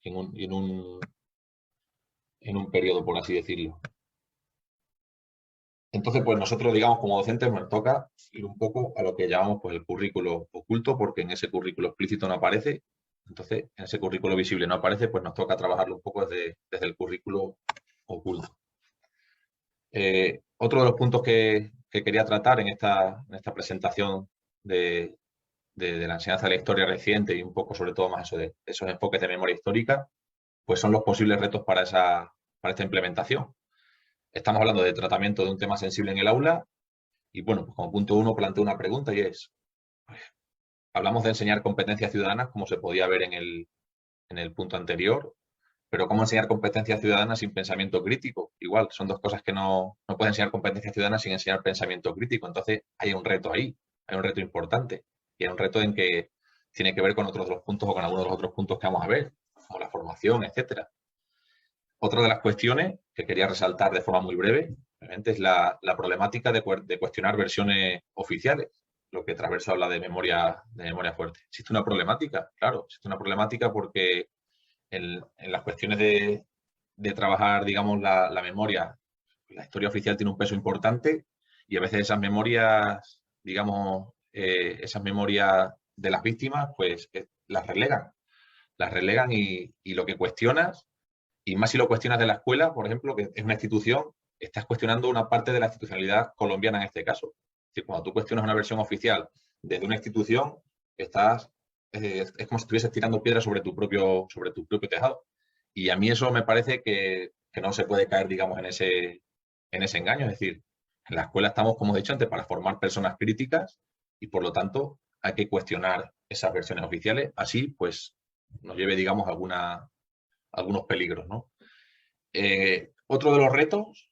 en un periodo, por así decirlo. Entonces, pues nosotros, digamos, como docentes nos toca ir un poco a lo que llamamos pues el currículo oculto, porque en ese currículo explícito no aparece. Entonces, en ese currículo visible no aparece, pues nos toca trabajarlo un poco desde el currículo oculto. Otro de los puntos que quería tratar en esta presentación de la enseñanza de la historia reciente y un poco sobre todo más eso de esos enfoques de memoria histórica, pues son los posibles retos para esta implementación. Estamos hablando de tratamiento de un tema sensible en el aula y, bueno, pues como punto 1 planteo una pregunta y es, hablamos de enseñar competencias ciudadanas, como se podía ver en el punto anterior, pero ¿cómo enseñar competencias ciudadanas sin pensamiento crítico? Igual, son dos cosas que no pueden enseñar competencias ciudadanas sin enseñar pensamiento crítico. Entonces, hay un reto ahí, hay un reto importante. Y hay un reto en que tiene que ver con otros de los puntos o con algunos de los otros puntos que vamos a ver, como la formación, etcétera. Otra de las cuestiones que quería resaltar de forma muy breve, obviamente, es la problemática de cuestionar versiones oficiales. Lo que Traverso habla de memoria fuerte. ¿Existe una problemática? Claro, existe una problemática porque en las cuestiones de trabajar, digamos, la memoria, la historia oficial tiene un peso importante y a veces esas memorias, digamos, esas memorias de las víctimas, pues las relegan y lo que cuestionas, y más si lo cuestionas de la escuela, por ejemplo, que es una institución, estás cuestionando una parte de la institucionalidad colombiana en este caso. Es decir, cuando tú cuestionas una versión oficial desde una institución, es como si estuvieses tirando piedras sobre tu propio tejado. Y a mí eso me parece que no se puede caer, digamos, en ese engaño. Es decir, en la escuela estamos, como he dicho antes, para formar personas críticas y, por lo tanto, hay que cuestionar esas versiones oficiales. Así, pues, nos lleve, digamos, algunos peligros, ¿no? Otro de los retos,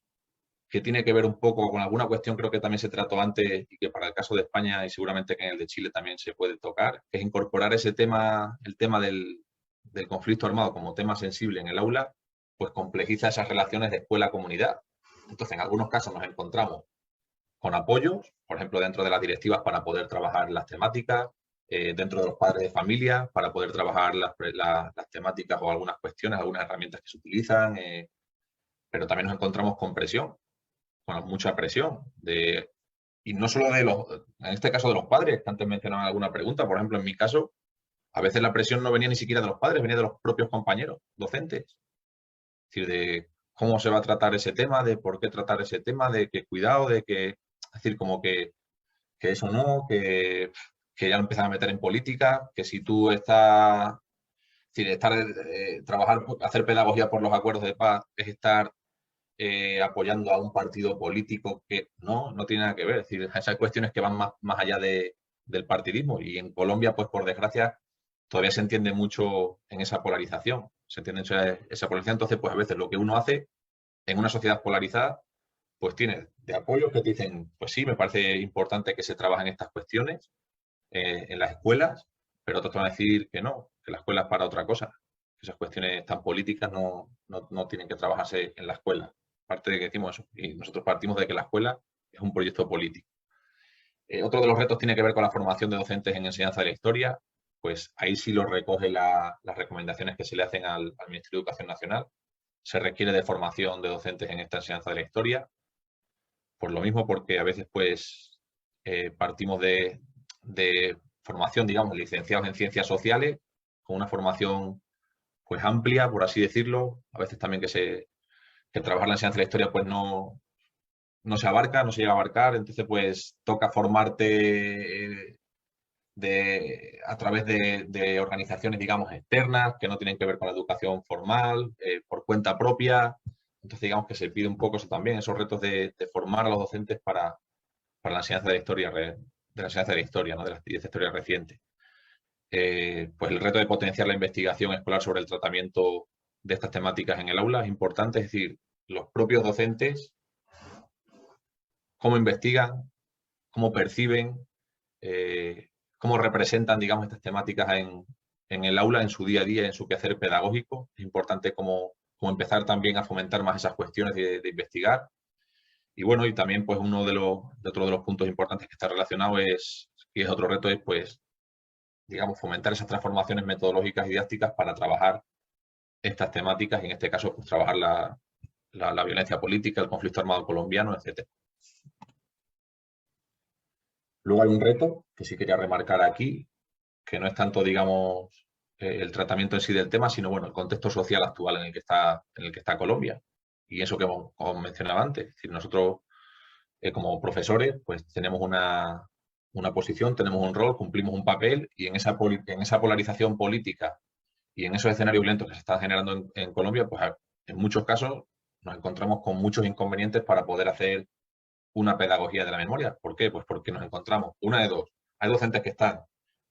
que tiene que ver un poco con alguna cuestión, creo que también se trató antes y que para el caso de España y seguramente que en el de Chile también se puede tocar, es incorporar ese tema, el tema del conflicto armado como tema sensible en el aula, pues complejiza esas relaciones de escuela-comunidad. Entonces, en algunos casos nos encontramos con apoyos, por ejemplo, dentro de las directivas para poder trabajar las temáticas, dentro de los padres de familia para poder trabajar las temáticas o algunas cuestiones, algunas herramientas que se utilizan, pero también nos encontramos con presión, con mucha presión de y no solo en este caso de los padres, que antes mencionaban alguna pregunta, por ejemplo, en mi caso, a veces la presión no venía ni siquiera de los padres, venía de los propios compañeros docentes. Es decir, de cómo se va a tratar ese tema, de por qué tratar ese tema, de que cuidado, de que, es decir, como que eso no, que ya lo empiezan a meter en política, que si tú estás, es decir, trabajar, hacer pedagogía por los acuerdos de paz es estar apoyando a un partido político que no tiene nada que ver. Es decir, esas cuestiones que van más allá del partidismo. Y en Colombia, pues por desgracia, todavía se entiende mucho en esa polarización. Se entiende esa polarización. Entonces, pues a veces lo que uno hace en una sociedad polarizada, pues tiene de apoyo que te dicen, pues sí, me parece importante que se trabajen estas cuestiones en las escuelas, pero otros te van a decir que no, que la escuela es para otra cosa. Que esas cuestiones tan políticas no tienen que trabajarse en la escuela. Parte de que decimos eso. Y nosotros partimos de que la escuela es un proyecto político. Otro de los retos tiene que ver con la formación de docentes en enseñanza de la historia. Pues ahí sí lo recoge las recomendaciones que se le hacen al Ministerio de Educación Nacional. Se requiere de formación de docentes en esta enseñanza de la historia. Por lo mismo, porque a veces pues partimos de formación, digamos, licenciados en ciencias sociales, con una formación pues amplia, por así decirlo. A veces también que trabajar la enseñanza de la historia pues no se abarca, no se llega a abarcar, entonces pues toca formarte a través de organizaciones, digamos, externas, que no tienen que ver con la educación formal, por cuenta propia. Entonces, digamos que se pide un poco eso también, esos retos de formar a los docentes para la enseñanza de la historia, ¿no? De la historia reciente. Pues el reto de potenciar la investigación escolar sobre el tratamiento de estas temáticas en el aula es importante, es decir, los propios docentes, cómo investigan, cómo perciben, cómo representan, digamos, estas temáticas en el aula, en su día a día, en su quehacer pedagógico. Es importante como empezar también a fomentar más esas cuestiones de investigar. Y bueno, y también pues otro de los puntos importantes que está relacionado y es otro reto, es pues, digamos, fomentar esas transformaciones metodológicas y didácticas para trabajar estas temáticas y en este caso pues trabajar la violencia política, el conflicto armado colombiano, etc. Luego hay un reto que sí quería remarcar aquí, que no es tanto, digamos, el tratamiento en sí del tema, sino, bueno, el contexto social actual en el que está Colombia. Y eso que como mencionaba antes, es decir, nosotros como profesores, pues tenemos una posición, tenemos un rol, cumplimos un papel y en esa polarización política y en esos escenarios violentos que se están generando en Colombia, pues en muchos casos nos encontramos con muchos inconvenientes para poder hacer una pedagogía de la memoria. ¿Por qué? Pues porque nos encontramos, una de dos, hay docentes que están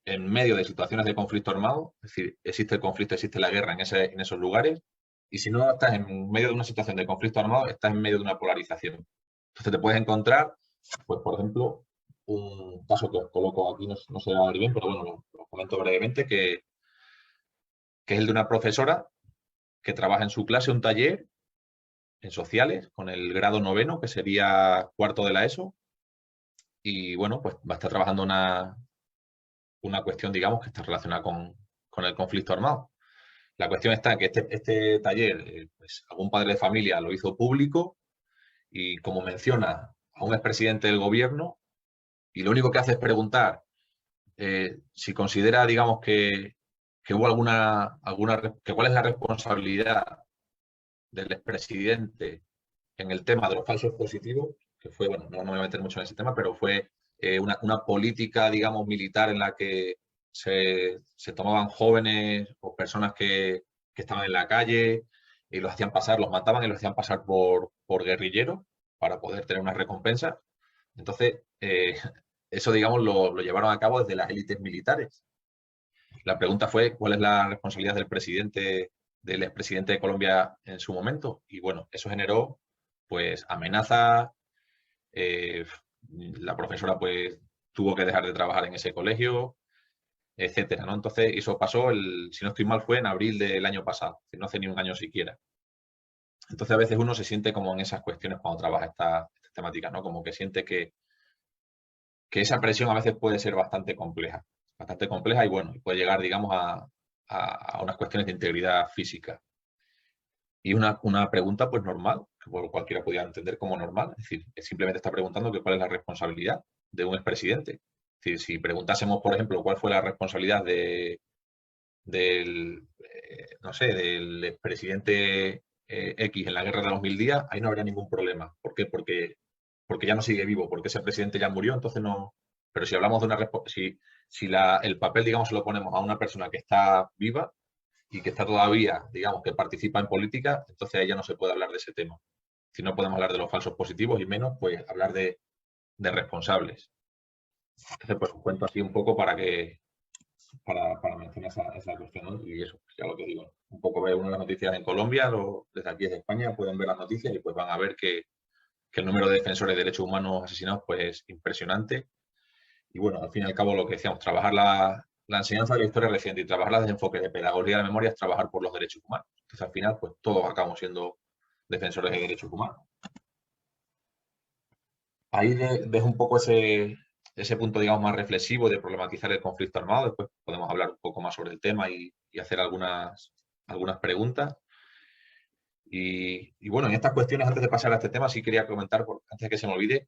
en medio de situaciones de conflicto armado, es decir, existe el conflicto, existe la guerra en esos lugares, y si no estás en medio de una situación de conflicto armado, estás en medio de una polarización. Entonces te puedes encontrar, pues por ejemplo, un caso que os coloco aquí, no se va a ver bien, pero bueno, lo comento brevemente, que es el de una profesora que trabaja en su clase un taller en sociales con el grado 9º, que sería cuarto de la ESO, y bueno, pues va a estar trabajando una cuestión, digamos, que está relacionada con el conflicto armado. La cuestión está en que este taller, pues algún padre de familia lo hizo público y como menciona a un expresidente del gobierno, y lo único que hace es preguntar si considera, digamos, que hubo que cuál es la responsabilidad del expresidente en el tema de los falsos positivos, que fue, bueno, no me voy a meter mucho en ese tema, pero fue una política, digamos, militar en la que se tomaban jóvenes o personas que estaban en la calle y los hacían pasar, los mataban y los hacían pasar por guerrilleros para poder tener una recompensa. Entonces, eso, digamos, lo llevaron a cabo desde las élites militares. La pregunta fue, ¿cuál es la responsabilidad del expresidente de Colombia en su momento? Y bueno, eso generó, pues, amenazas. La profesora, pues, tuvo que dejar de trabajar en ese colegio, etcétera, ¿no? Entonces, eso pasó, si no estoy mal, fue en abril del año pasado, no hace ni un año siquiera. Entonces, a veces uno se siente como en esas cuestiones cuando trabaja estas temáticas, ¿no? Como que siente que esa presión a veces puede ser bastante compleja y bueno, puede llegar, digamos, a unas cuestiones de integridad física. Y una pregunta pues normal, que cualquiera podía entender como normal, es decir, simplemente está preguntando que cuál es la responsabilidad de un expresidente. Es decir, si preguntásemos, por ejemplo, cuál fue la responsabilidad del, no sé, del expresidente X en la guerra de los 1000 días, ahí no habría ningún problema. ¿Por qué? Porque ya no sigue vivo, porque ese presidente ya murió, entonces no. Pero si hablamos de una si el papel, digamos, se lo ponemos a una persona que está viva y que está todavía, digamos, que participa en política, entonces ahí ya no se puede hablar de ese tema. Si no podemos hablar de los falsos positivos y menos, pues hablar de responsables. Entonces, pues os cuento así un poco para mencionar esa cuestión, ¿no? Y eso, pues ya lo que digo, un poco ver una de las noticias en Colombia, desde aquí desde España pueden ver las noticias y pues van a ver que el número de defensores de derechos humanos asesinados pues es impresionante. Y bueno, al fin y al cabo lo que decíamos, trabajar la enseñanza de la historia reciente y trabajar desde enfoque de pedagogía de la memoria es trabajar por los derechos humanos. Entonces al final pues todos acabamos siendo defensores de derechos humanos. Ahí dejo un poco ese punto, digamos, más reflexivo de problematizar el conflicto armado. Después podemos hablar un poco más sobre el tema y hacer algunas preguntas. Y bueno, en estas cuestiones, antes de pasar a este tema, sí quería comentar, antes de que se me olvide,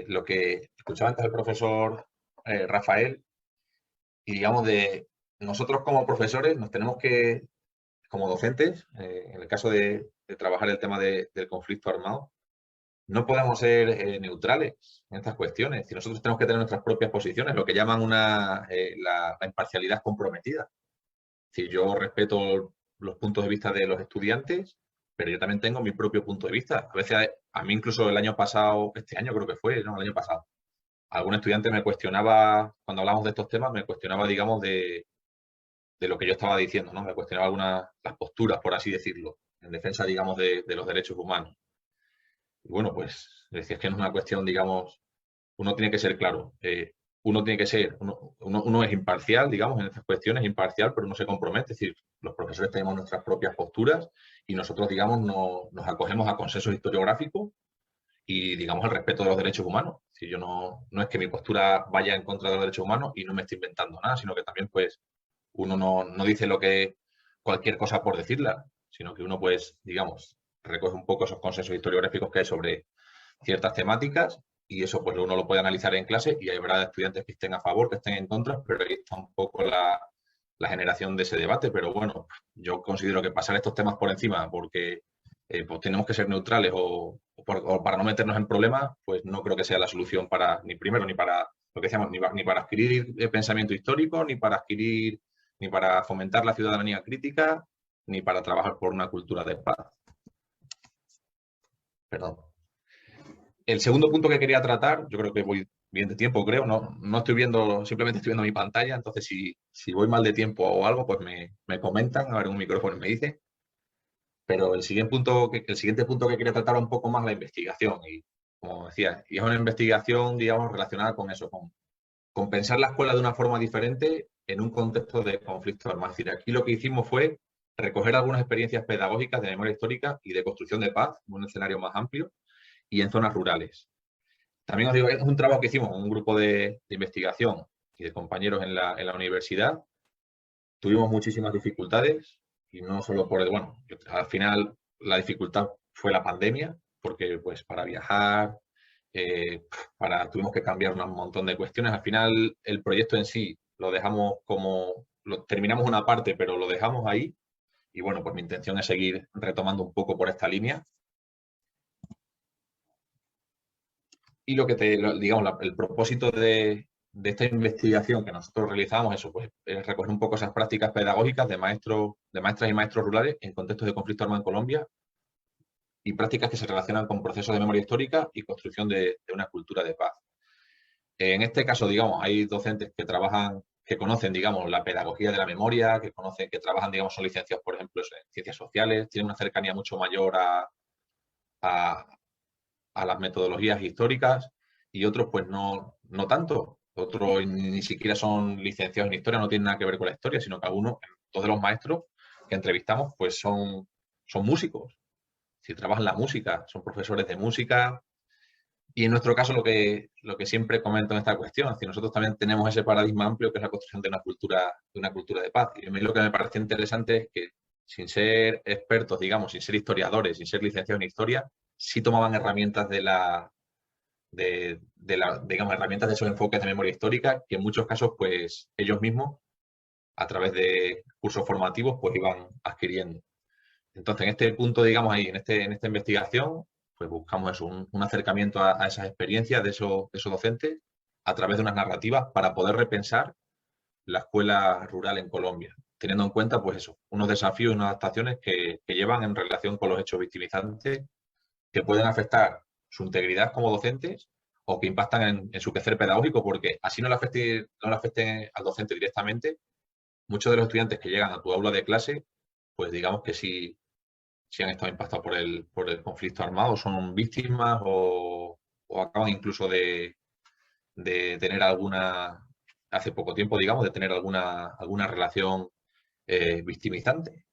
lo que escuchaba antes el profesor Rafael, y digamos, de nosotros como profesores nos tenemos que, como docentes, en el caso de trabajar el tema del conflicto armado, no podemos ser neutrales en estas cuestiones. Si nosotros tenemos que tener nuestras propias posiciones, lo que llaman la imparcialidad comprometida. Si yo respeto los puntos de vista de los estudiantes, pero yo también tengo mi propio punto de vista. A veces, a mí incluso el año pasado, este año creo que fue, ¿no? El año pasado, algún estudiante me cuestionaba, cuando hablamos de estos temas, me cuestionaba, digamos, de lo que yo estaba diciendo, ¿no? Me cuestionaba las posturas, por así decirlo, en defensa, digamos, de los derechos humanos. Y bueno, pues decía, es que no es una cuestión, digamos, uno tiene que ser claro, uno tiene que ser, uno es imparcial, digamos, en estas cuestiones, imparcial, pero no se compromete. Es decir, los profesores tenemos nuestras propias posturas y nosotros, digamos, nos acogemos a consensos historiográficos y, digamos, al respeto de los derechos humanos. Si yo no es que mi postura vaya en contra de los derechos humanos y no me estoy inventando nada, sino que también, pues, uno no dice cualquier cosa por decirla, sino que uno, pues, digamos, recoge un poco esos consensos historiográficos que hay sobre ciertas temáticas y eso pues uno lo puede analizar en clase y hay habrá estudiantes que estén a favor, que estén en contra, pero ahí está un poco la generación de ese debate. Pero bueno, yo considero que pasar estos temas por encima porque pues tenemos que ser neutrales o para no meternos en problemas, pues no creo que sea la solución para, ni primero, ni para lo que decíamos, ni para adquirir pensamiento histórico, ni para fomentar la ciudadanía crítica, ni para trabajar por una cultura de paz. Perdón. El segundo punto que quería tratar, yo creo que voy bien de tiempo, creo, no estoy viendo, simplemente estoy viendo mi pantalla, entonces si voy mal de tiempo o algo, pues me comentan, a ver un micrófono me dice. Pero el siguiente punto que quería tratar un poco más la investigación y, como decía, y es una investigación, digamos, relacionada con eso, con pensar la escuela de una forma diferente en un contexto de conflicto armado. Es decir, aquí lo que hicimos fue recoger algunas experiencias pedagógicas de memoria histórica y de construcción de paz en un escenario más amplio y en zonas rurales. También os digo, es un trabajo que hicimos con un grupo de investigación y de compañeros en la universidad. Tuvimos muchísimas dificultades y no solo bueno, al final la dificultad fue la pandemia, porque pues para viajar, tuvimos que cambiar un montón de cuestiones. Al final el proyecto en sí lo dejamos terminamos una parte, pero lo dejamos ahí. Y bueno, pues mi intención es seguir retomando un poco por esta línea. Y digamos, el propósito de esta investigación que nosotros realizamos, eso, pues, es recoger un poco esas prácticas pedagógicas de maestras y maestros rurales en contextos de conflicto armado en Colombia y prácticas que se relacionan con procesos de memoria histórica y construcción de una cultura de paz. En este caso, digamos, hay docentes que conocen, digamos, la pedagogía de la memoria, que trabajan, digamos, son licenciados, por ejemplo, en ciencias sociales, tienen una cercanía mucho mayor a las metodologías históricas y otros pues no tanto. Otros ni siquiera son licenciados en historia, no tienen nada que ver con la historia, sino que algunos, todos los maestros que entrevistamos, pues son músicos. Si trabajan la música, son profesores de música. Y en nuestro caso, lo que siempre comento en esta cuestión, es que nosotros también tenemos ese paradigma amplio que es la construcción de una cultura de paz. Y a mí lo que me parece interesante es que sin ser expertos, digamos, sin ser historiadores, sin ser licenciados en historia, sí tomaban herramientas digamos, herramientas de esos enfoques de memoria histórica que en muchos casos, pues, ellos mismos, a través de cursos formativos, pues iban adquiriendo. Entonces, en este punto, digamos, ahí, en esta investigación, pues buscamos eso, un acercamiento a esas experiencias de esos docentes a través de unas narrativas para poder repensar la escuela rural en Colombia, teniendo en cuenta, pues eso, unos desafíos y unas adaptaciones que llevan en relación con los hechos victimizantes que pueden afectar su integridad como docentes o que impactan en su quehacer pedagógico, porque así no le afecten al docente directamente. Muchos de los estudiantes que llegan a tu aula de clase, pues digamos que sí han estado impactados por el conflicto armado, son víctimas o acaban incluso de tener hace poco tiempo, digamos, de tener alguna relación victimizante.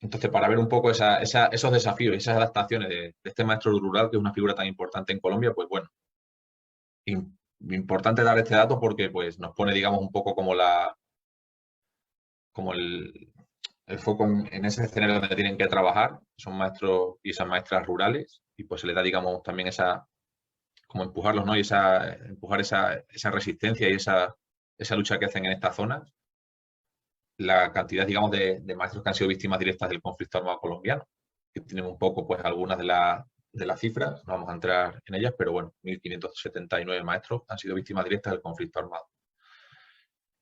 Entonces, para ver un poco esos desafíos y esas adaptaciones de este maestro rural, que es una figura tan importante en Colombia, pues bueno, importante dar este dato porque pues, nos pone, digamos, un poco como el foco en ese escenario donde tienen que trabajar, son maestros y esas maestras rurales, y pues se les da, digamos, también como empujarlos, ¿no? Y empujar esa resistencia y esa lucha que hacen en estas zonas. La cantidad, digamos, de maestros que han sido víctimas directas del conflicto armado colombiano, que tienen un poco, pues, algunas de las cifras, no vamos a entrar en ellas, pero bueno, 1.579 maestros han sido víctimas directas del conflicto armado.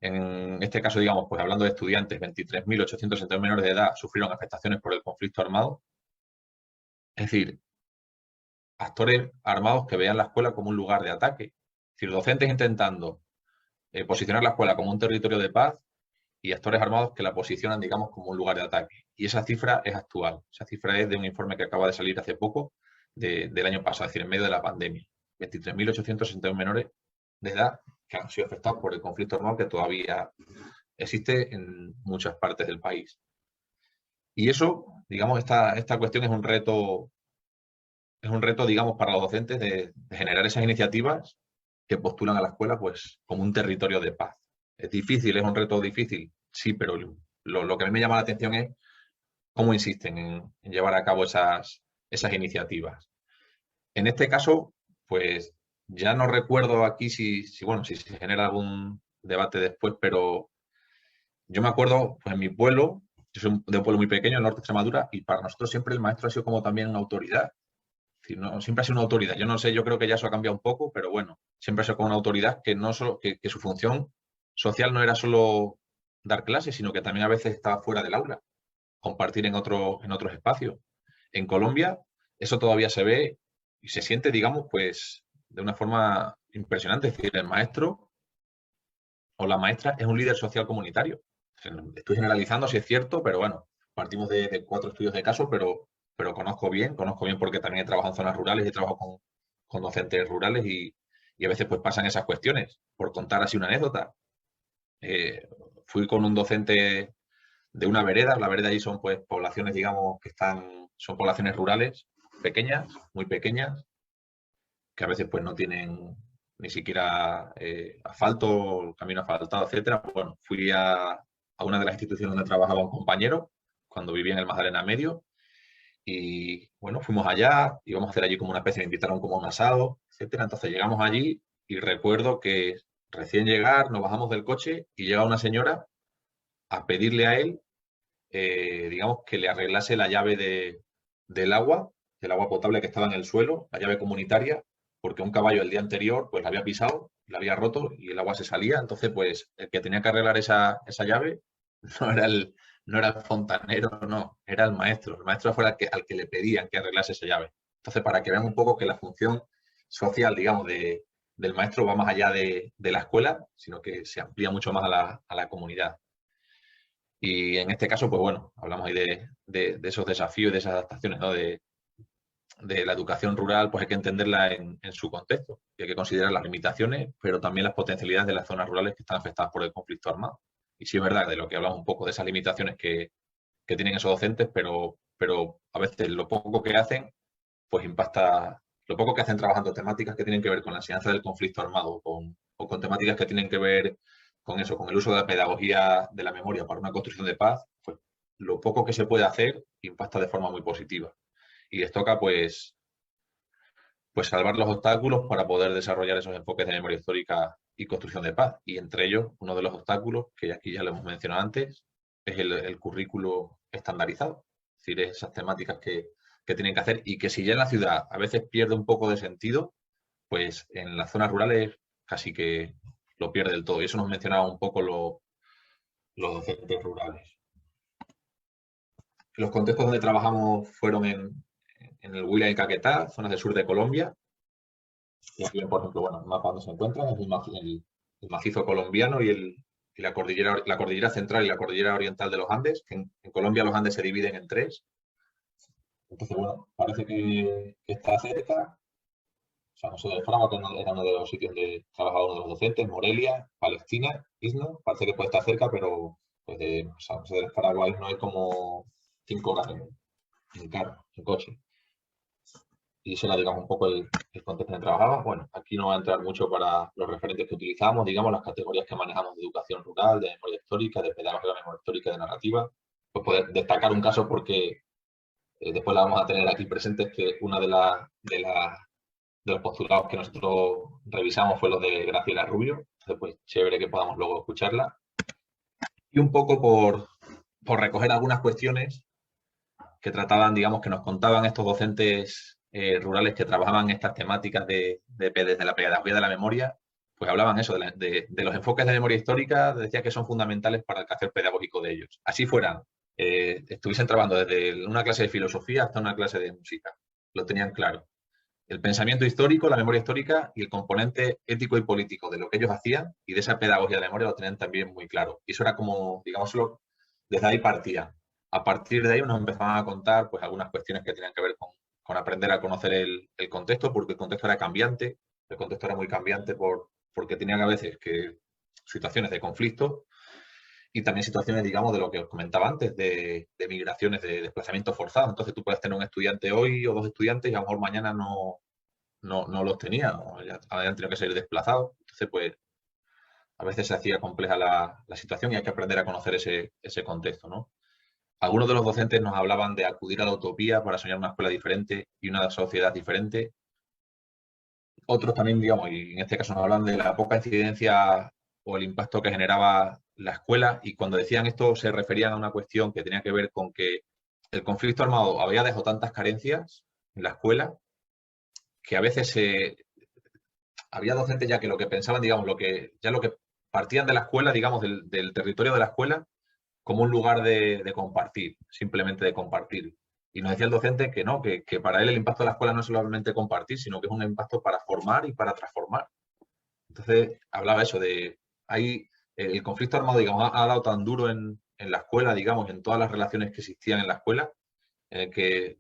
En este caso, digamos, pues hablando de estudiantes, 23.861 menores de edad sufrieron afectaciones por el conflicto armado. Es decir, actores armados que vean la escuela como un lugar de ataque. Es decir, docentes intentando posicionar la escuela como un territorio de paz y actores armados que la posicionan, digamos, como un lugar de ataque. Y esa cifra es actual. Esa cifra es de un informe que acaba de salir hace poco, del año pasado, es decir, en medio de la pandemia. 23.861 menores de edad que han sido afectados por el conflicto armado que todavía existe en muchas partes del país. Y eso, digamos, esta cuestión es un reto, digamos, para los docentes de generar esas iniciativas que postulan a la escuela, pues, como un territorio de paz. Es difícil, es un reto difícil, sí, pero lo que a mí me llama la atención es cómo insisten en llevar a cabo esas iniciativas. En este caso, pues ya no recuerdo aquí si se genera algún debate después, pero yo me acuerdo, pues en mi pueblo, yo soy de un pueblo muy pequeño, el norte de Extremadura, y para nosotros siempre el maestro ha sido como también una autoridad. Es decir, no, siempre ha sido una autoridad. Yo no sé, yo creo que ya eso ha cambiado un poco, pero bueno, siempre ha sido como una autoridad que no solo, que su función social no era solo dar clases, sino que también a veces estaba fuera del aula, compartir en otros espacios. En Colombia eso todavía se ve y se siente, digamos, pues de una forma impresionante. Es decir, el maestro o la maestra es un líder social comunitario. Estoy generalizando si es cierto, pero bueno, partimos de 4 estudios de caso, pero conozco bien porque también he trabajado en zonas rurales y he trabajado con docentes rurales y a veces pues pasan esas cuestiones. Por contar así una anécdota, fui con un docente de una vereda. La vereda allí son pues poblaciones, digamos, son poblaciones rurales, pequeñas, muy pequeñas, que a veces pues no tienen ni siquiera asfalto, camino asfaltado, etcétera. Bueno, fui a una de las instituciones donde trabajaba un compañero cuando vivía en el Magdalena Medio y bueno, fuimos allá, íbamos a hacer allí como una especie, me invitaron como a un asado, etcétera. Entonces llegamos allí y recuerdo que recién llegar nos bajamos del coche y llega una señora a pedirle a él, digamos, que le arreglase la llave del agua potable que estaba en el suelo, la llave comunitaria, porque un caballo el día anterior pues la había pisado, la había roto y el agua se salía. Entonces, pues el que tenía que arreglar esa llave no era el fontanero, no, era el maestro. El maestro fue al que le pedían que arreglase esa llave. Entonces, para que vean un poco que la función social, digamos, del maestro va más allá de la escuela, sino que se amplía mucho más a la comunidad. Y en este caso, pues bueno, hablamos ahí de esos desafíos y de esas adaptaciones, ¿no? De la educación rural, pues hay que entenderla en su contexto. Y hay que considerar las limitaciones, pero también las potencialidades de las zonas rurales que están afectadas por el conflicto armado. Y sí es verdad de lo que hablamos un poco de esas limitaciones que tienen esos docentes, pero a veces lo poco que hacen, pues impacta, lo poco que hacen trabajando temáticas que tienen que ver con la enseñanza del conflicto armado o con temáticas que tienen que ver eso, con el uso de la pedagogía de la memoria para una construcción de paz, pues lo poco que se puede hacer impacta de forma muy positiva. Y les toca, pues salvar los obstáculos para poder desarrollar esos enfoques de memoria histórica y construcción de paz. Y entre ellos, uno de los obstáculos, que aquí ya lo hemos mencionado antes, es el currículo estandarizado. Es decir, esas temáticas que tienen que hacer y que si ya en la ciudad a veces pierde un poco de sentido, pues en las zonas rurales casi que lo pierde del todo. Y eso nos mencionaba un poco los docentes rurales. Los contextos donde trabajamos fueron en el Huila y Caquetá, zonas del sur de Colombia. Y aquí ven, por ejemplo, bueno, el mapa donde se encuentran, es el macizo colombiano y la cordillera central y la cordillera oriental de los Andes, que en Colombia los Andes se dividen en tres. Entonces, bueno, parece que está cerca. San José del Fragua, que era uno de los sitios donde trabajaba uno de los docentes, Morelia, Palestina, Isno, parece que puede estar cerca, pero pues de San José del Fragua a Isno es como 5 horas en carro, en coche. Y eso era, digamos, un poco el contexto en el que trabajaba. Bueno, aquí no va a entrar mucho para los referentes que utilizamos, digamos, las categorías que manejamos de educación rural, de memoria histórica, de pedagogía de memoria histórica y de narrativa. Pues poder destacar un caso porque después la vamos a tener aquí presentes, que una de los postulados que nosotros revisamos fue lo de Graciela Rubio. Entonces, pues chévere que podamos luego escucharla. Y un poco por recoger algunas cuestiones que trataban, digamos, que nos contaban estos docentes rurales que trabajaban estas temáticas desde la pedagogía de la memoria, pues hablaban eso, de los enfoques de memoria histórica, decía que son fundamentales para el quehacer pedagógico de ellos. Así fueran, estuviesen trabajando desde una clase de filosofía hasta una clase de música. Lo tenían claro. El pensamiento histórico, la memoria histórica y el componente ético y político de lo que ellos hacían y de esa pedagogía de la memoria lo tenían también muy claro. Y eso era como, digámoslo, desde ahí partían. A partir de ahí nos empezaban a contar pues algunas cuestiones que tenían que ver con aprender a conocer el contexto, porque el contexto era cambiante, el contexto era muy cambiante porque tenían a veces que situaciones de conflicto y también situaciones, digamos, de lo que os comentaba antes, de migraciones, de desplazamiento forzado. Entonces tú puedes tener un estudiante hoy o dos estudiantes y a lo mejor mañana no los tenía, o ya habían tenido que ser desplazados. Entonces, pues, a veces se hacía compleja la situación y hay que aprender a conocer ese contexto, ¿no? Algunos de los docentes nos hablaban de acudir a la utopía para soñar una escuela diferente y una sociedad diferente. Otros también, digamos, y en este caso nos hablan de la poca incidencia o el impacto que generaba la escuela, y cuando decían esto se referían a una cuestión que tenía que ver con que el conflicto armado había dejado tantas carencias en la escuela que a veces había docentes ya que lo que pensaban, digamos, lo que partían de la escuela, digamos, del territorio de la escuela, como un lugar de compartir, simplemente de compartir. Y nos decía el docente que no, que para él el impacto de la escuela no es solamente compartir, sino que es un impacto para formar y para transformar. Entonces, hablaba eso de, ahí el conflicto armado, digamos, ha dado tan duro en la escuela, digamos, en todas las relaciones que existían en la escuela, que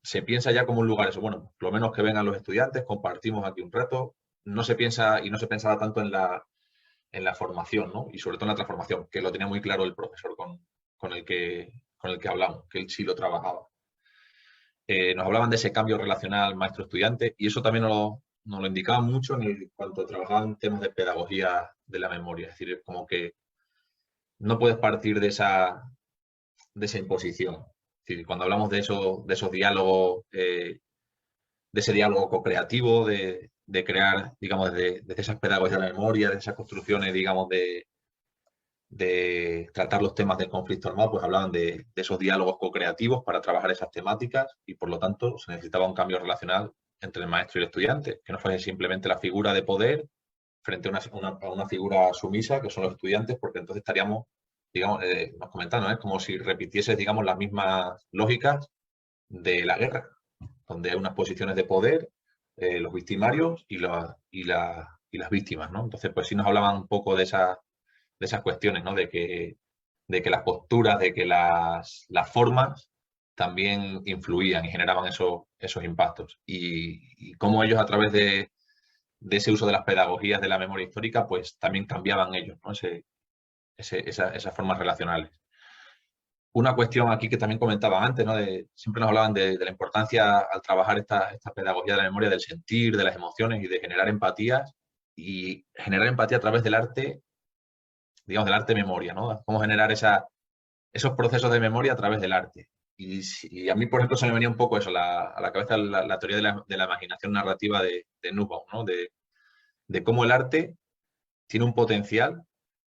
se piensa ya como un lugar eso, bueno, por lo menos que vengan los estudiantes, compartimos aquí un rato, no se piensa y no se pensaba tanto en la formación, ¿no? Y sobre todo en la transformación, que lo tenía muy claro el profesor con el que hablamos, que él sí lo trabajaba. Nos hablaban de ese cambio relacional maestro-estudiante y eso también nos lo indicaban mucho en cuanto trabajaban temas de pedagogía de la memoria, es decir, como que no puedes partir de esa imposición. Es decir, cuando hablamos de esos diálogos, de ese diálogo co-creativo, de crear, digamos, desde esas pedagogías de la memoria, de esas construcciones, digamos, de tratar los temas del conflicto armado, pues hablaban de esos diálogos co-creativos para trabajar esas temáticas y, por lo tanto, se necesitaba un cambio relacional entre el maestro y el estudiante, que no fuese simplemente la figura de poder frente a una figura sumisa, que son los estudiantes, porque entonces estaríamos, digamos, nos comentaron, ¿no? Es como si repitieses, digamos, las mismas lógicas de la guerra, donde hay unas posiciones de poder, los victimarios y las víctimas, ¿no? Entonces, pues sí nos hablaban un poco de esas cuestiones, ¿no? De que las posturas, de que las formas también influían y generaban esos impactos. Y cómo ellos a través de ese uso de las pedagogías de la memoria histórica, pues también cambiaban ellos, ¿no? Esas formas relacionales. Una cuestión aquí que también comentaba antes, ¿no? Siempre nos hablaban de la importancia al trabajar esta pedagogía de la memoria, del sentir, de las emociones y de generar empatías. Y generar empatía a través del arte digamos, del arte-memoria, ¿no? Cómo generar esos procesos de memoria a través del arte. Y a mí, por ejemplo, se me venía un poco eso a la cabeza la teoría de la imaginación narrativa de Nussbaum, ¿no? De cómo el arte tiene un potencial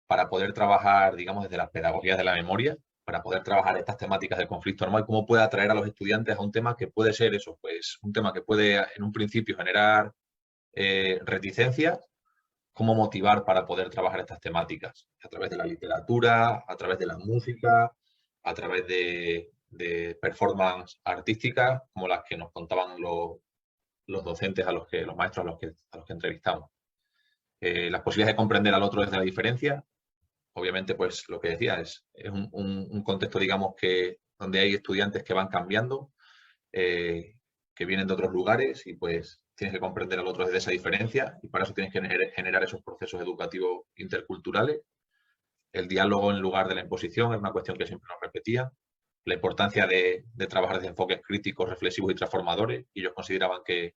para poder trabajar, digamos, desde las pedagogías de la memoria, para poder trabajar estas temáticas del conflicto armado y cómo puede atraer a los estudiantes a un tema que puede ser eso, pues un tema que puede en un principio generar reticencias, cómo motivar para poder trabajar estas temáticas a través de la literatura, a través de la música, a través de performance artísticas como las que nos contaban los docentes, los maestros a los que entrevistamos. Las posibilidades de comprender al otro desde la diferencia, obviamente, pues lo que decía es un contexto, digamos, donde hay estudiantes que van cambiando, que vienen de otros lugares y pues tienes que comprender al otro desde esa diferencia y para eso tienes que generar esos procesos educativos interculturales. El diálogo en lugar de la imposición es una cuestión que siempre nos repetía. La importancia de trabajar desde enfoques críticos, reflexivos y transformadores. Y ellos consideraban que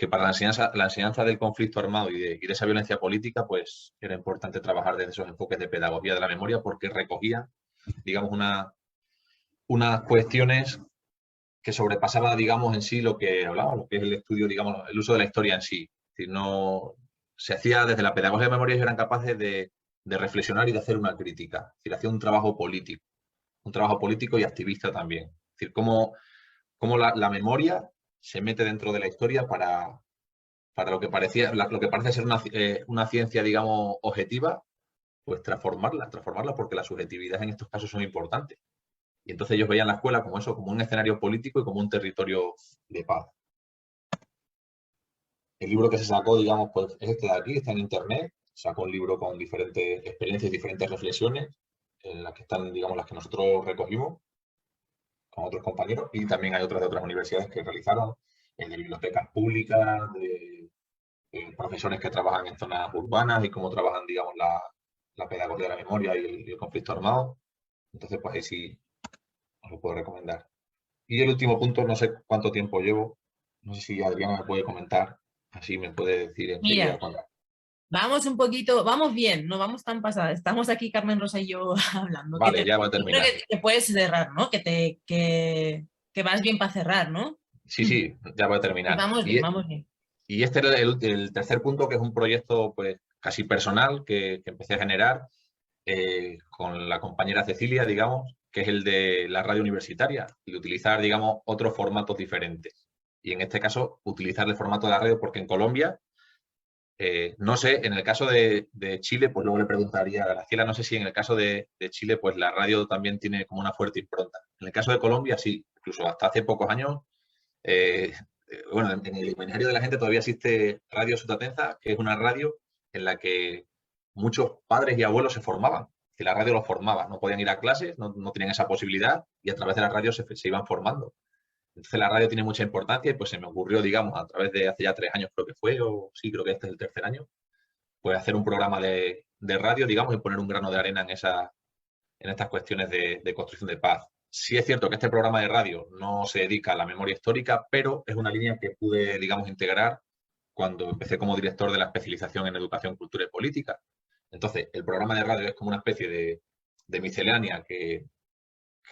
para la enseñanza del conflicto armado y de esa violencia política, pues era importante trabajar desde esos enfoques de pedagogía de la memoria porque recogían, digamos, unas cuestiones que sobrepasaba, digamos, en sí lo que hablábamos, lo que es el estudio, digamos, el uso de la historia en sí. Es decir, no, se hacía desde la pedagogía de memoria, ellos eran capaces de reflexionar y de hacer una crítica. Es decir, hacía un trabajo político y activista también. Es decir, cómo la memoria se mete dentro de la historia para lo que parece ser una ciencia, digamos, objetiva, pues transformarla porque las subjetividades en estos casos son importantes. Y entonces ellos veían la escuela como eso, como un escenario político y como un territorio de paz. El libro que se sacó, digamos, pues es este de aquí, está en internet. Sacó un libro con diferentes experiencias, diferentes reflexiones, en las que están, digamos, las que nosotros recogimos con otros compañeros. Y también hay otras de otras universidades que realizaron, de bibliotecas públicas, de profesores que trabajan en zonas urbanas y cómo trabajan, digamos, la pedagogía de la memoria y el conflicto armado. Entonces, pues ahí sí os lo puedo recomendar. Y el último punto, no sé cuánto tiempo llevo, no sé si Adriana me puede comentar, así me puede decir enseguida Mira, vamos un poquito, vamos bien, no vamos tan pasadas. Estamos aquí Carmen Rosa y yo hablando. Vale, ya va a Yo creo terminar. que puedes cerrar, ¿no? Que vas bien para cerrar, ¿no? Sí, ya va a Pues terminar. vamos bien, vamos bien. Y este era el tercer punto, que es un proyecto pues casi personal que empecé a generar con la compañera Cecilia, digamos, que es el de la radio universitaria y de utilizar, digamos, otros formatos diferentes. Y en este caso, utilizar el formato de la radio porque en Colombia, no sé, en el caso de Chile, pues luego le preguntaría a Graciela, no sé si en el caso de Chile, pues la radio también tiene como una fuerte impronta. En el caso de Colombia, sí, incluso hasta hace pocos años, bueno, en el imaginario de la gente todavía existe Radio Sutatenza, que es una radio en la que muchos padres y abuelos se formaban, que la radio los formaba, no podían ir a clases, no tenían esa posibilidad y a través de la radio se iban formando. Entonces la radio tiene mucha importancia y pues se me ocurrió, digamos, a través de hace ya 3 años creo que fue, o sí, creo que este es el tercer año, pues hacer un programa de radio, digamos, y poner un grano de arena en estas cuestiones de construcción de paz. Sí es cierto que este programa de radio no se dedica a la memoria histórica, pero es una línea que pude, digamos, integrar cuando empecé como director de la especialización en educación, cultura y política. Entonces, el programa de radio es como una especie de miscelánea que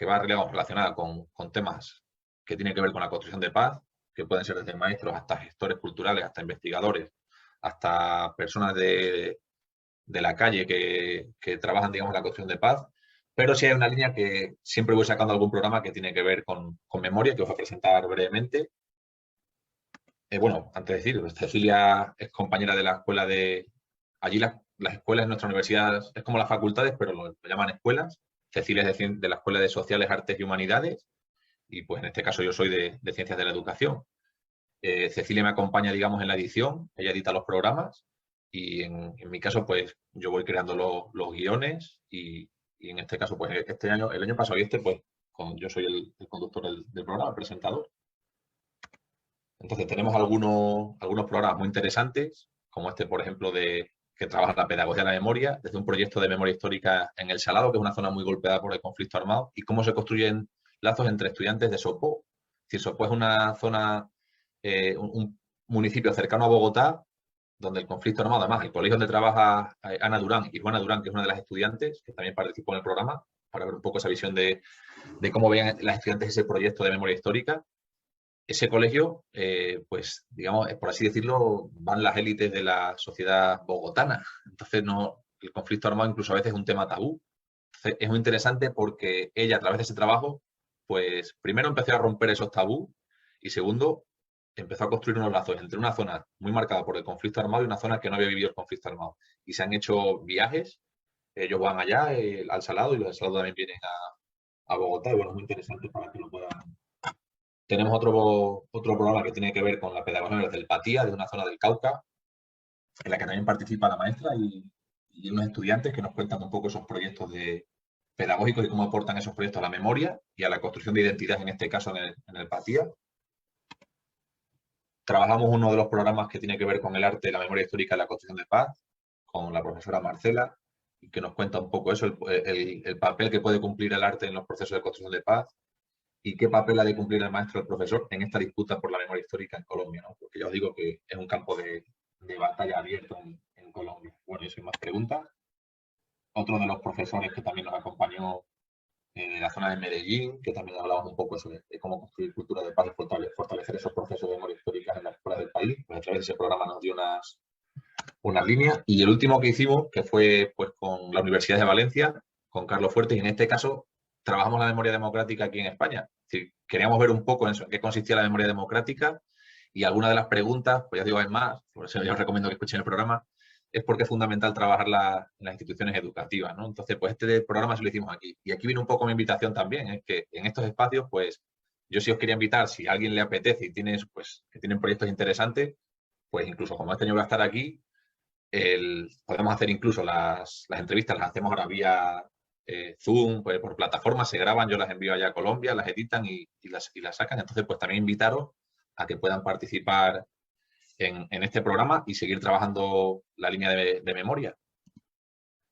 va, digamos, relacionada con temas que tienen que ver con la construcción de paz, que pueden ser desde maestros hasta gestores culturales, hasta investigadores, hasta personas de la calle que trabajan, digamos, la construcción de paz. Pero sí hay una línea que siempre voy sacando algún programa que tiene que ver con memoria, que os voy a presentar brevemente. Bueno, antes de decir, Cecilia es compañera de la escuela de... Allí las escuelas en nuestra universidad es como las facultades, pero lo llaman escuelas. Cecilia es de la Escuela de Sociales, Artes y Humanidades y pues en este caso yo soy de Ciencias de la Educación. Cecilia me acompaña, digamos, en la edición, ella edita los programas y en mi caso, pues yo voy creando los guiones y en este caso, pues el año pasado y pues yo soy el conductor del programa, el presentador. Entonces tenemos algunos programas muy interesantes, como este, por ejemplo, que trabaja la pedagogía de la memoria, desde un proyecto de memoria histórica en El Salado, que es una zona muy golpeada por el conflicto armado, y cómo se construyen lazos entre estudiantes de Sopó. Es decir, Sopó es una zona, un municipio cercano a Bogotá, donde el conflicto armado, además, el colegio donde trabaja Ana Durán y Juana Durán, que es una de las estudiantes, que también participó en el programa, para ver un poco esa visión de cómo veían las estudiantes ese proyecto de memoria histórica. Ese colegio, pues, digamos, por así decirlo, van las élites de la sociedad bogotana. Entonces, no, el conflicto armado incluso a veces es un tema tabú. Entonces, es muy interesante porque ella, a través de ese trabajo, pues, primero empezó a romper esos tabús y segundo, empezó a construir unos lazos entre una zona muy marcada por el conflicto armado y una zona que no había vivido el conflicto armado. Y se han hecho viajes, ellos van allá al Salado y los del Salado también vienen a Bogotá y bueno, es muy interesante para que lo puedan. Tenemos otro programa que tiene que ver con la pedagogía de la telepatía de una zona del Cauca, en la que también participa la maestra y unos estudiantes que nos cuentan un poco esos proyectos pedagógicos y cómo aportan esos proyectos a la memoria y a la construcción de identidad, en este caso en el Patía. Trabajamos uno de los programas que tiene que ver con el arte, la memoria histórica y la construcción de paz, con la profesora Marcela, y que nos cuenta un poco eso, el papel que puede cumplir el arte en los procesos de construcción de paz y qué papel ha de cumplir el maestro o el profesor en esta disputa por la memoria histórica en Colombia, ¿no? Porque ya os digo que es un campo de batalla abierto en Colombia. Bueno, y sin más preguntas. Otro de los profesores que también nos acompañó de la zona de Medellín, que también hablábamos un poco sobre cómo construir cultura de paz y fortalecer esos procesos de memoria histórica en las escuelas del país. Pues a través de ese programa nos dio unas líneas. Y el último que hicimos, que fue pues con la Universidad de Valencia, con Carlos Fuertes, y en este caso trabajamos la memoria democrática aquí en España. Es decir, queríamos ver un poco en eso, en qué consistía la memoria democrática y algunas de las preguntas, pues ya digo, hay más, por eso yo os recomiendo que escuchen el programa, es porque es fundamental trabajarla en las instituciones educativas, ¿no? Entonces, pues este programa se lo hicimos aquí. Y aquí viene un poco mi invitación también, es que en estos espacios, pues yo sí os quería invitar, si a alguien le apetece y tiene, pues, que tienen proyectos interesantes, pues incluso como este año voy a estar aquí, podemos hacer incluso las entrevistas, las hacemos ahora vía Zoom, pues, por plataformas, se graban, yo las envío allá a Colombia, las editan y las sacan. Entonces, pues también invitaros a que puedan participar en este programa y seguir trabajando la línea de memoria.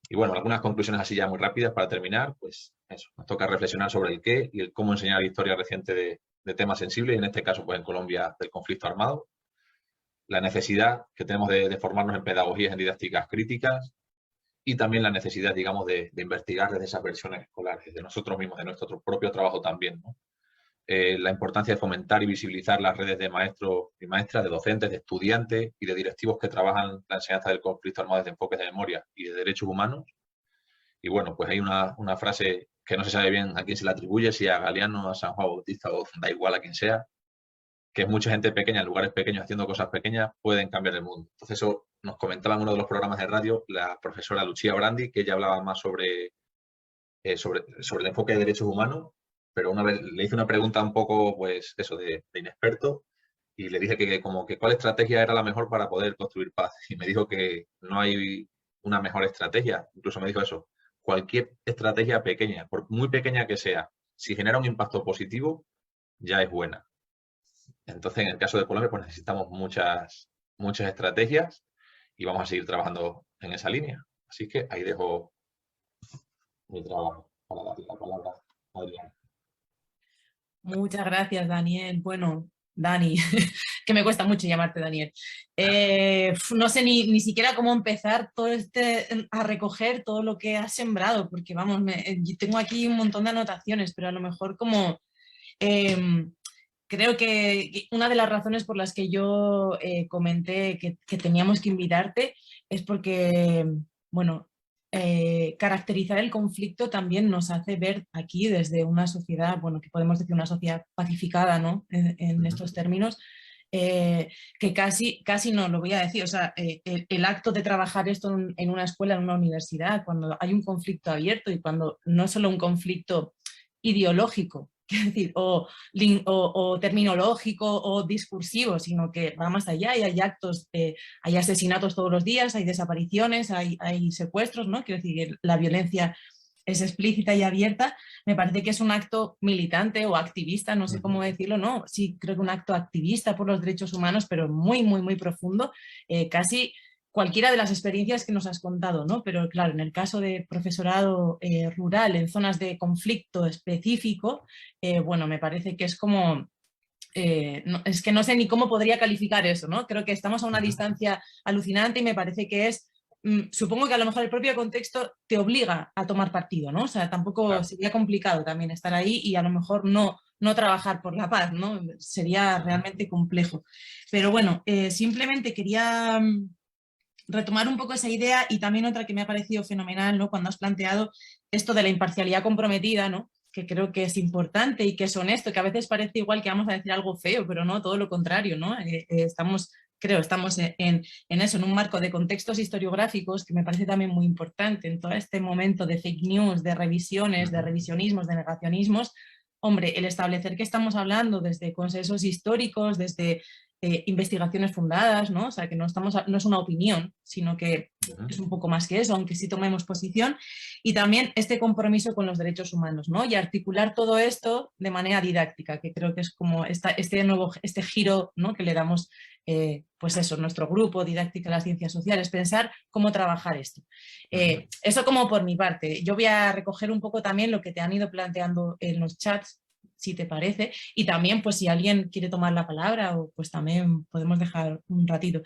Y bueno, algunas conclusiones así ya muy rápidas para terminar, pues eso, nos toca reflexionar sobre el qué y el cómo enseñar la historia reciente de temas sensibles, y en este caso, pues en Colombia, del conflicto armado. La necesidad que tenemos de formarnos en pedagogías, en didácticas críticas, y también la necesidad, digamos, de investigar desde esas versiones escolares, de nosotros mismos, de nuestro propio trabajo también, ¿no? La importancia de fomentar y visibilizar las redes de maestros y maestras, de docentes, de estudiantes y de directivos que trabajan la enseñanza del conflicto armado desde enfoques de memoria y de derechos humanos. Y bueno, pues hay una frase que no se sabe bien a quién se le atribuye, si a Galeano, a San Juan Bautista o da igual a quien sea, que es mucha gente pequeña en lugares pequeños haciendo cosas pequeñas pueden cambiar el mundo. Entonces eso nos comentaba en uno de los programas de radio la profesora Lucía Brandi, que ella hablaba más sobre el enfoque de derechos humanos, pero una vez le hice una pregunta un poco, pues eso, de inexperto, y le dije que como que cuál estrategia era la mejor para poder construir paz. Y me dijo que no hay una mejor estrategia. Incluso me dijo eso, cualquier estrategia pequeña, por muy pequeña que sea, si genera un impacto positivo, ya es buena. Entonces, en el caso de Colombia, pues necesitamos muchas estrategias y vamos a seguir trabajando en esa línea. Así que ahí dejo mi trabajo para darle la palabra a Adrián. Muchas gracias, Daniel. Bueno, Dani, que me cuesta mucho llamarte Daniel. No sé ni siquiera cómo empezar a recoger todo lo que has sembrado, porque vamos, yo tengo aquí un montón de anotaciones, pero a lo mejor como creo que una de las razones por las que yo comenté que teníamos que invitarte es porque, bueno, caracterizar el conflicto también nos hace ver aquí desde una sociedad, bueno, que podemos decir una sociedad pacificada, ¿no? En estos términos, que casi no lo voy a decir, o sea, el acto de trabajar esto en una escuela, en una universidad, cuando hay un conflicto abierto y cuando no es solo un conflicto ideológico, es decir, o terminológico o discursivo, sino que va más allá y hay actos, hay asesinatos todos los días, hay desapariciones, hay secuestros, ¿no? Quiero decir, la violencia es explícita y abierta. Me parece que es un acto militante o activista, no sé cómo decirlo, ¿no? Sí, creo que un acto activista por los derechos humanos, pero muy, muy, muy profundo, casi cualquiera de las experiencias que nos has contado, ¿no? Pero claro, en el caso de profesorado rural, en zonas de conflicto específico, bueno, me parece que es como es que no sé ni cómo podría calificar eso, ¿no? Creo que estamos a una Ujú. distancia alucinante y me parece que es, supongo que a lo mejor el propio contexto te obliga a tomar partido, ¿no? O sea, tampoco Claro. sería complicado también estar ahí y a lo mejor no trabajar por la paz, ¿no? Sería Ujú. realmente complejo. Pero bueno, simplemente quería retomar un poco esa idea y también otra que me ha parecido fenomenal, ¿no? Cuando has planteado esto de la imparcialidad comprometida, ¿no? Que creo que es importante y que es honesto, que a veces parece igual que vamos a decir algo feo, pero no, todo lo contrario, ¿no? Estamos en eso, en un marco de contextos historiográficos que me parece también muy importante en todo este momento de fake news, de revisiones, de Ujú. revisionismos, de negacionismos. Hombre, el establecer que estamos hablando desde consensos históricos, desde investigaciones fundadas, ¿no? O sea, que no es una opinión, sino que Ujú. es un poco más que eso, aunque sí tomemos posición, y también este compromiso con los derechos humanos, ¿no? Y articular todo esto de manera didáctica, que creo que es como este giro, ¿no? Que le damos, pues eso, nuestro grupo, Didáctica de las Ciencias Sociales, pensar cómo trabajar esto. Ujú. Eso como por mi parte. Yo voy a recoger un poco también lo que te han ido planteando en los chats, si te parece, y también pues si alguien quiere tomar la palabra, o pues también podemos dejar un ratito.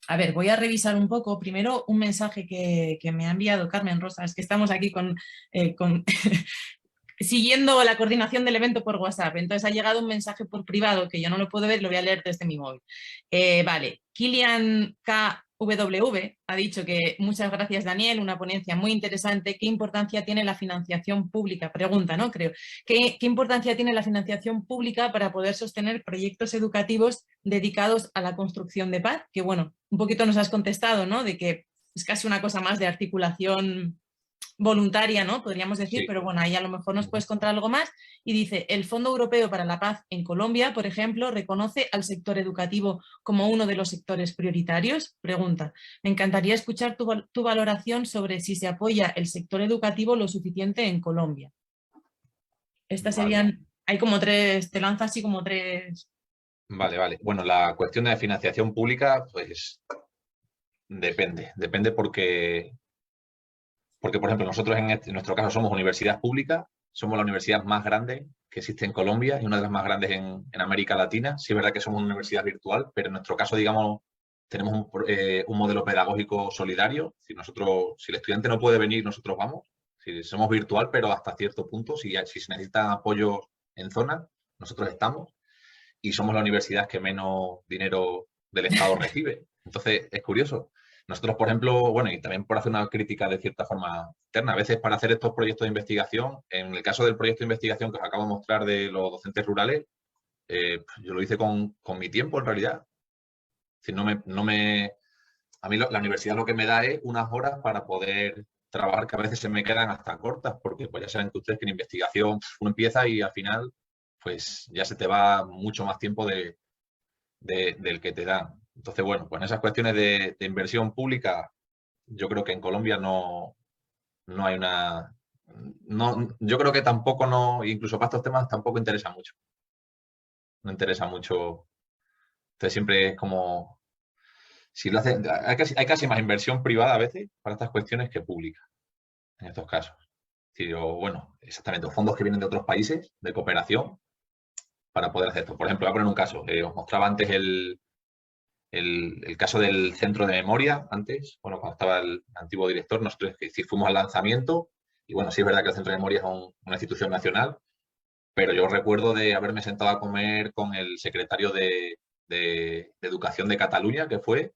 A ver, voy a revisar un poco. Primero, un mensaje que me ha enviado Carmen Rosas, que estamos aquí con siguiendo la coordinación del evento por WhatsApp. Entonces ha llegado un mensaje por privado que yo no lo puedo ver, lo voy a leer desde mi móvil. Vale, Kilian KW ha dicho que muchas gracias, Daniel, una ponencia muy interesante. ¿Qué importancia tiene la financiación pública? Pregunta, ¿no? Creo. ¿Qué importancia tiene la financiación pública para poder sostener proyectos educativos dedicados a la construcción de paz? Que bueno, un poquito nos has contestado, ¿no? De que es casi una cosa más de articulación voluntaria, ¿no? Podríamos decir, Sí. pero bueno, ahí a lo mejor nos Ujú. puedes contar algo más. Y dice, el Fondo Europeo para la Paz en Colombia, por ejemplo, reconoce al sector educativo como uno de los sectores prioritarios. Pregunta, me encantaría escuchar tu valoración sobre si se apoya el sector educativo lo suficiente en Colombia. Estas Vale. serían, hay como tres, te lanza así como tres. Vale, vale. Bueno, la cuestión de financiación pública, pues depende porque, por ejemplo, nosotros en nuestro caso somos universidad pública, somos la universidad más grande que existe en Colombia y una de las más grandes en América Latina. Sí es verdad que somos una universidad virtual, pero en nuestro caso, digamos, tenemos un modelo pedagógico solidario. Si el estudiante no puede venir, nosotros vamos. Si somos virtual, pero hasta cierto punto, si se necesita apoyo en zona, nosotros estamos. Y somos la universidad que menos dinero del Estado recibe. Entonces, es curioso. Nosotros, por ejemplo, bueno, y también por hacer una crítica de cierta forma externa, a veces para hacer estos proyectos de investigación, en el caso del proyecto de investigación que os acabo de mostrar de los docentes rurales, yo lo hice con mi tiempo en realidad. Es decir, a mí la universidad lo que me da es unas horas para poder trabajar que a veces se me quedan hasta cortas, porque pues ya saben que ustedes que en investigación uno empieza y al final pues ya se te va mucho más tiempo del que te dan. Entonces, bueno, pues en esas cuestiones de inversión pública, yo creo que en Colombia no hay una... No, yo creo que tampoco no, incluso para estos temas tampoco interesa mucho. No interesa mucho. Entonces siempre es como, si lo hace, hay casi más inversión privada a veces para estas cuestiones que pública, en estos casos. Sí, o, bueno, exactamente, fondos que vienen de otros países de cooperación para poder hacer esto. Por ejemplo, voy a poner un caso. Os mostraba antes el caso del centro de memoria antes, bueno, cuando estaba el antiguo director, nosotros fuimos al lanzamiento y bueno, sí es verdad que el centro de memoria es una institución nacional, pero yo recuerdo de haberme sentado a comer con el secretario de Educación de Cataluña, que fue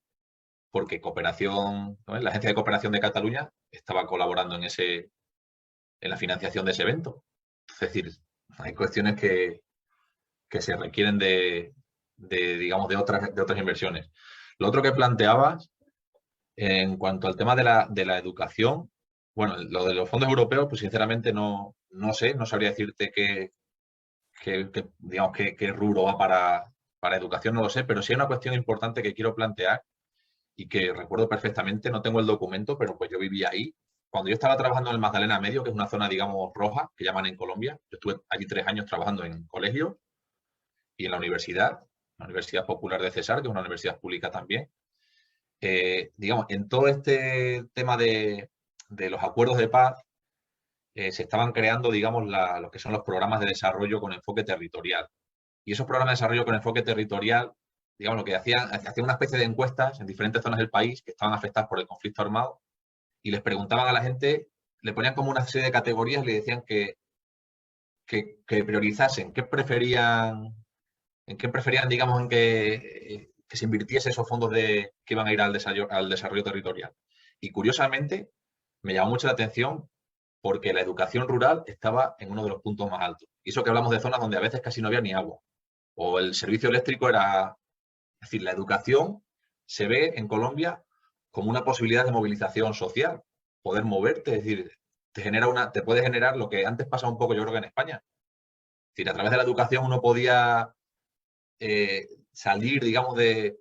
porque Cooperación, ¿no? La Agencia de Cooperación de Cataluña estaba colaborando en la financiación de ese evento. Es decir, hay cuestiones que se requieren digamos, de otras inversiones. Lo otro que planteabas, en cuanto al tema de la educación, bueno, lo de los fondos europeos, pues sinceramente no sé, no sabría decirte digamos, qué rubro va para educación, no lo sé, pero sí hay una cuestión importante que quiero plantear y que recuerdo perfectamente, no tengo el documento, pero pues yo vivía ahí. Cuando yo estaba trabajando en el Magdalena Medio, que es una zona, digamos, roja, que llaman en Colombia, yo estuve allí 3 años trabajando en colegios y en la Universidad Popular de Cesar, que es una universidad pública también. Digamos, en todo este tema de los acuerdos de paz, se estaban creando, digamos, lo que son los programas de desarrollo con enfoque territorial. Y esos programas de desarrollo con enfoque territorial, digamos, lo que hacían una especie de encuestas en diferentes zonas del país que estaban afectadas por el conflicto armado y les preguntaban a la gente, le ponían como una serie de categorías y le decían que priorizasen, en qué preferían, digamos, que se invirtiese esos fondos que iban a ir al desarrollo territorial. Y curiosamente, me llamó mucho la atención porque la educación rural estaba en uno de los puntos más altos. Y eso que hablamos de zonas donde a veces casi no había ni agua. O el servicio eléctrico era... Es decir, la educación se ve en Colombia como una posibilidad de movilización social. Poder moverte, es decir, te puede generar lo que antes pasaba un poco, yo creo que en España. Es decir, a través de la educación uno podía salir, digamos, de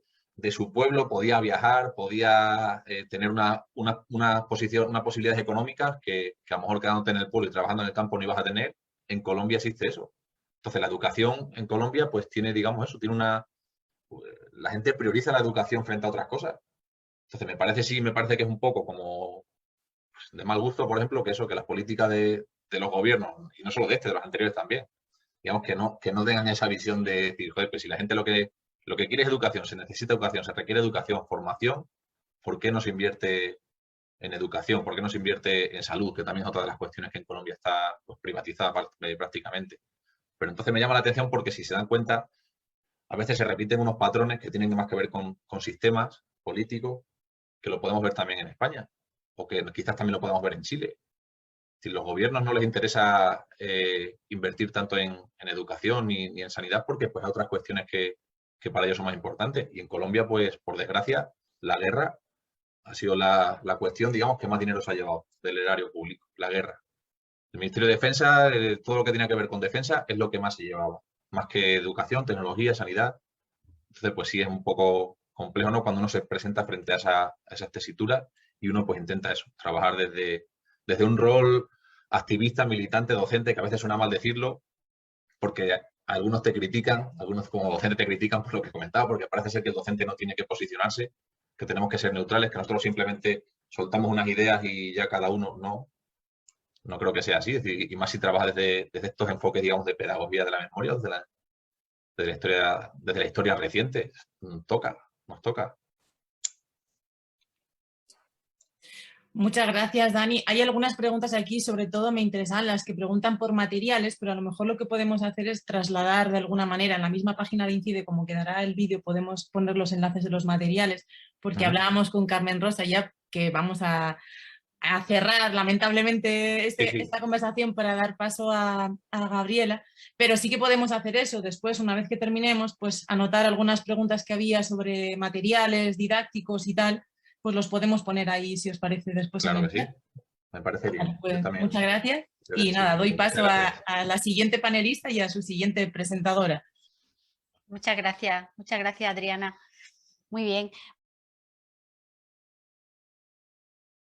su pueblo, podía viajar, podía tener unas posibilidades económicas que a lo mejor quedándote en el pueblo y trabajando en el campo no ibas a tener. En Colombia existe eso. Entonces, la educación en Colombia, pues tiene, digamos, eso, la gente prioriza la educación frente a otras cosas. Entonces, me parece que es un poco como pues, de mal gusto, por ejemplo, que las políticas de los gobiernos, y no solo de de los anteriores también, digamos, que no tengan esa visión de decir, joder, pues si la gente lo que quiere es educación, se necesita educación, se requiere educación, formación, ¿por qué no se invierte en educación? ¿Por qué no se invierte en salud? Que también es otra de las cuestiones que en Colombia está pues, privatizada prácticamente. Pero entonces me llama la atención porque si se dan cuenta, a veces se repiten unos patrones que tienen más que ver con sistemas políticos, que lo podemos ver también en España, o que quizás también lo podemos ver en Chile. Si los gobiernos no les interesa invertir tanto en educación ni en sanidad porque pues hay otras cuestiones que para ellos son más importantes. Y en Colombia, pues, por desgracia, la guerra ha sido la cuestión, digamos, que más dinero se ha llevado del erario público, la guerra. El Ministerio de Defensa, todo lo que tenía que ver con defensa es lo que más se llevaba, más que educación, tecnología, sanidad. Entonces, pues sí, es un poco complejo, ¿no? Cuando uno se presenta frente a esas tesituras y uno pues intenta eso, trabajar desde un rol activista, militante, docente, que a veces suena mal decirlo, porque algunos te critican, algunos como docente te critican por lo que comentaba, porque parece ser que el docente no tiene que posicionarse, que tenemos que ser neutrales, que nosotros simplemente soltamos unas ideas y ya cada uno no creo que sea así, es decir, y más si trabajas desde estos enfoques, digamos, de pedagogía de la memoria, desde la historia reciente, nos toca. Muchas gracias, Dani. Hay algunas preguntas aquí, sobre todo me interesan las que preguntan por materiales, pero a lo mejor lo que podemos hacer es trasladar de alguna manera en la misma página de Incide, como quedará el vídeo, podemos poner los enlaces de los materiales, porque hablábamos con Carmen Rosa ya que vamos a cerrar lamentablemente esta conversación para dar paso a Gabriela, pero sí que podemos hacer eso después, una vez que terminemos, pues anotar algunas preguntas que había sobre materiales didácticos y tal, pues los podemos poner ahí, si os parece, después. Claro que sí, me parece bien. Vale, pues, también, muchas gracias. Y nada, doy paso a la siguiente panelista y a su siguiente presentadora. Muchas gracias, Adriana. Muy bien.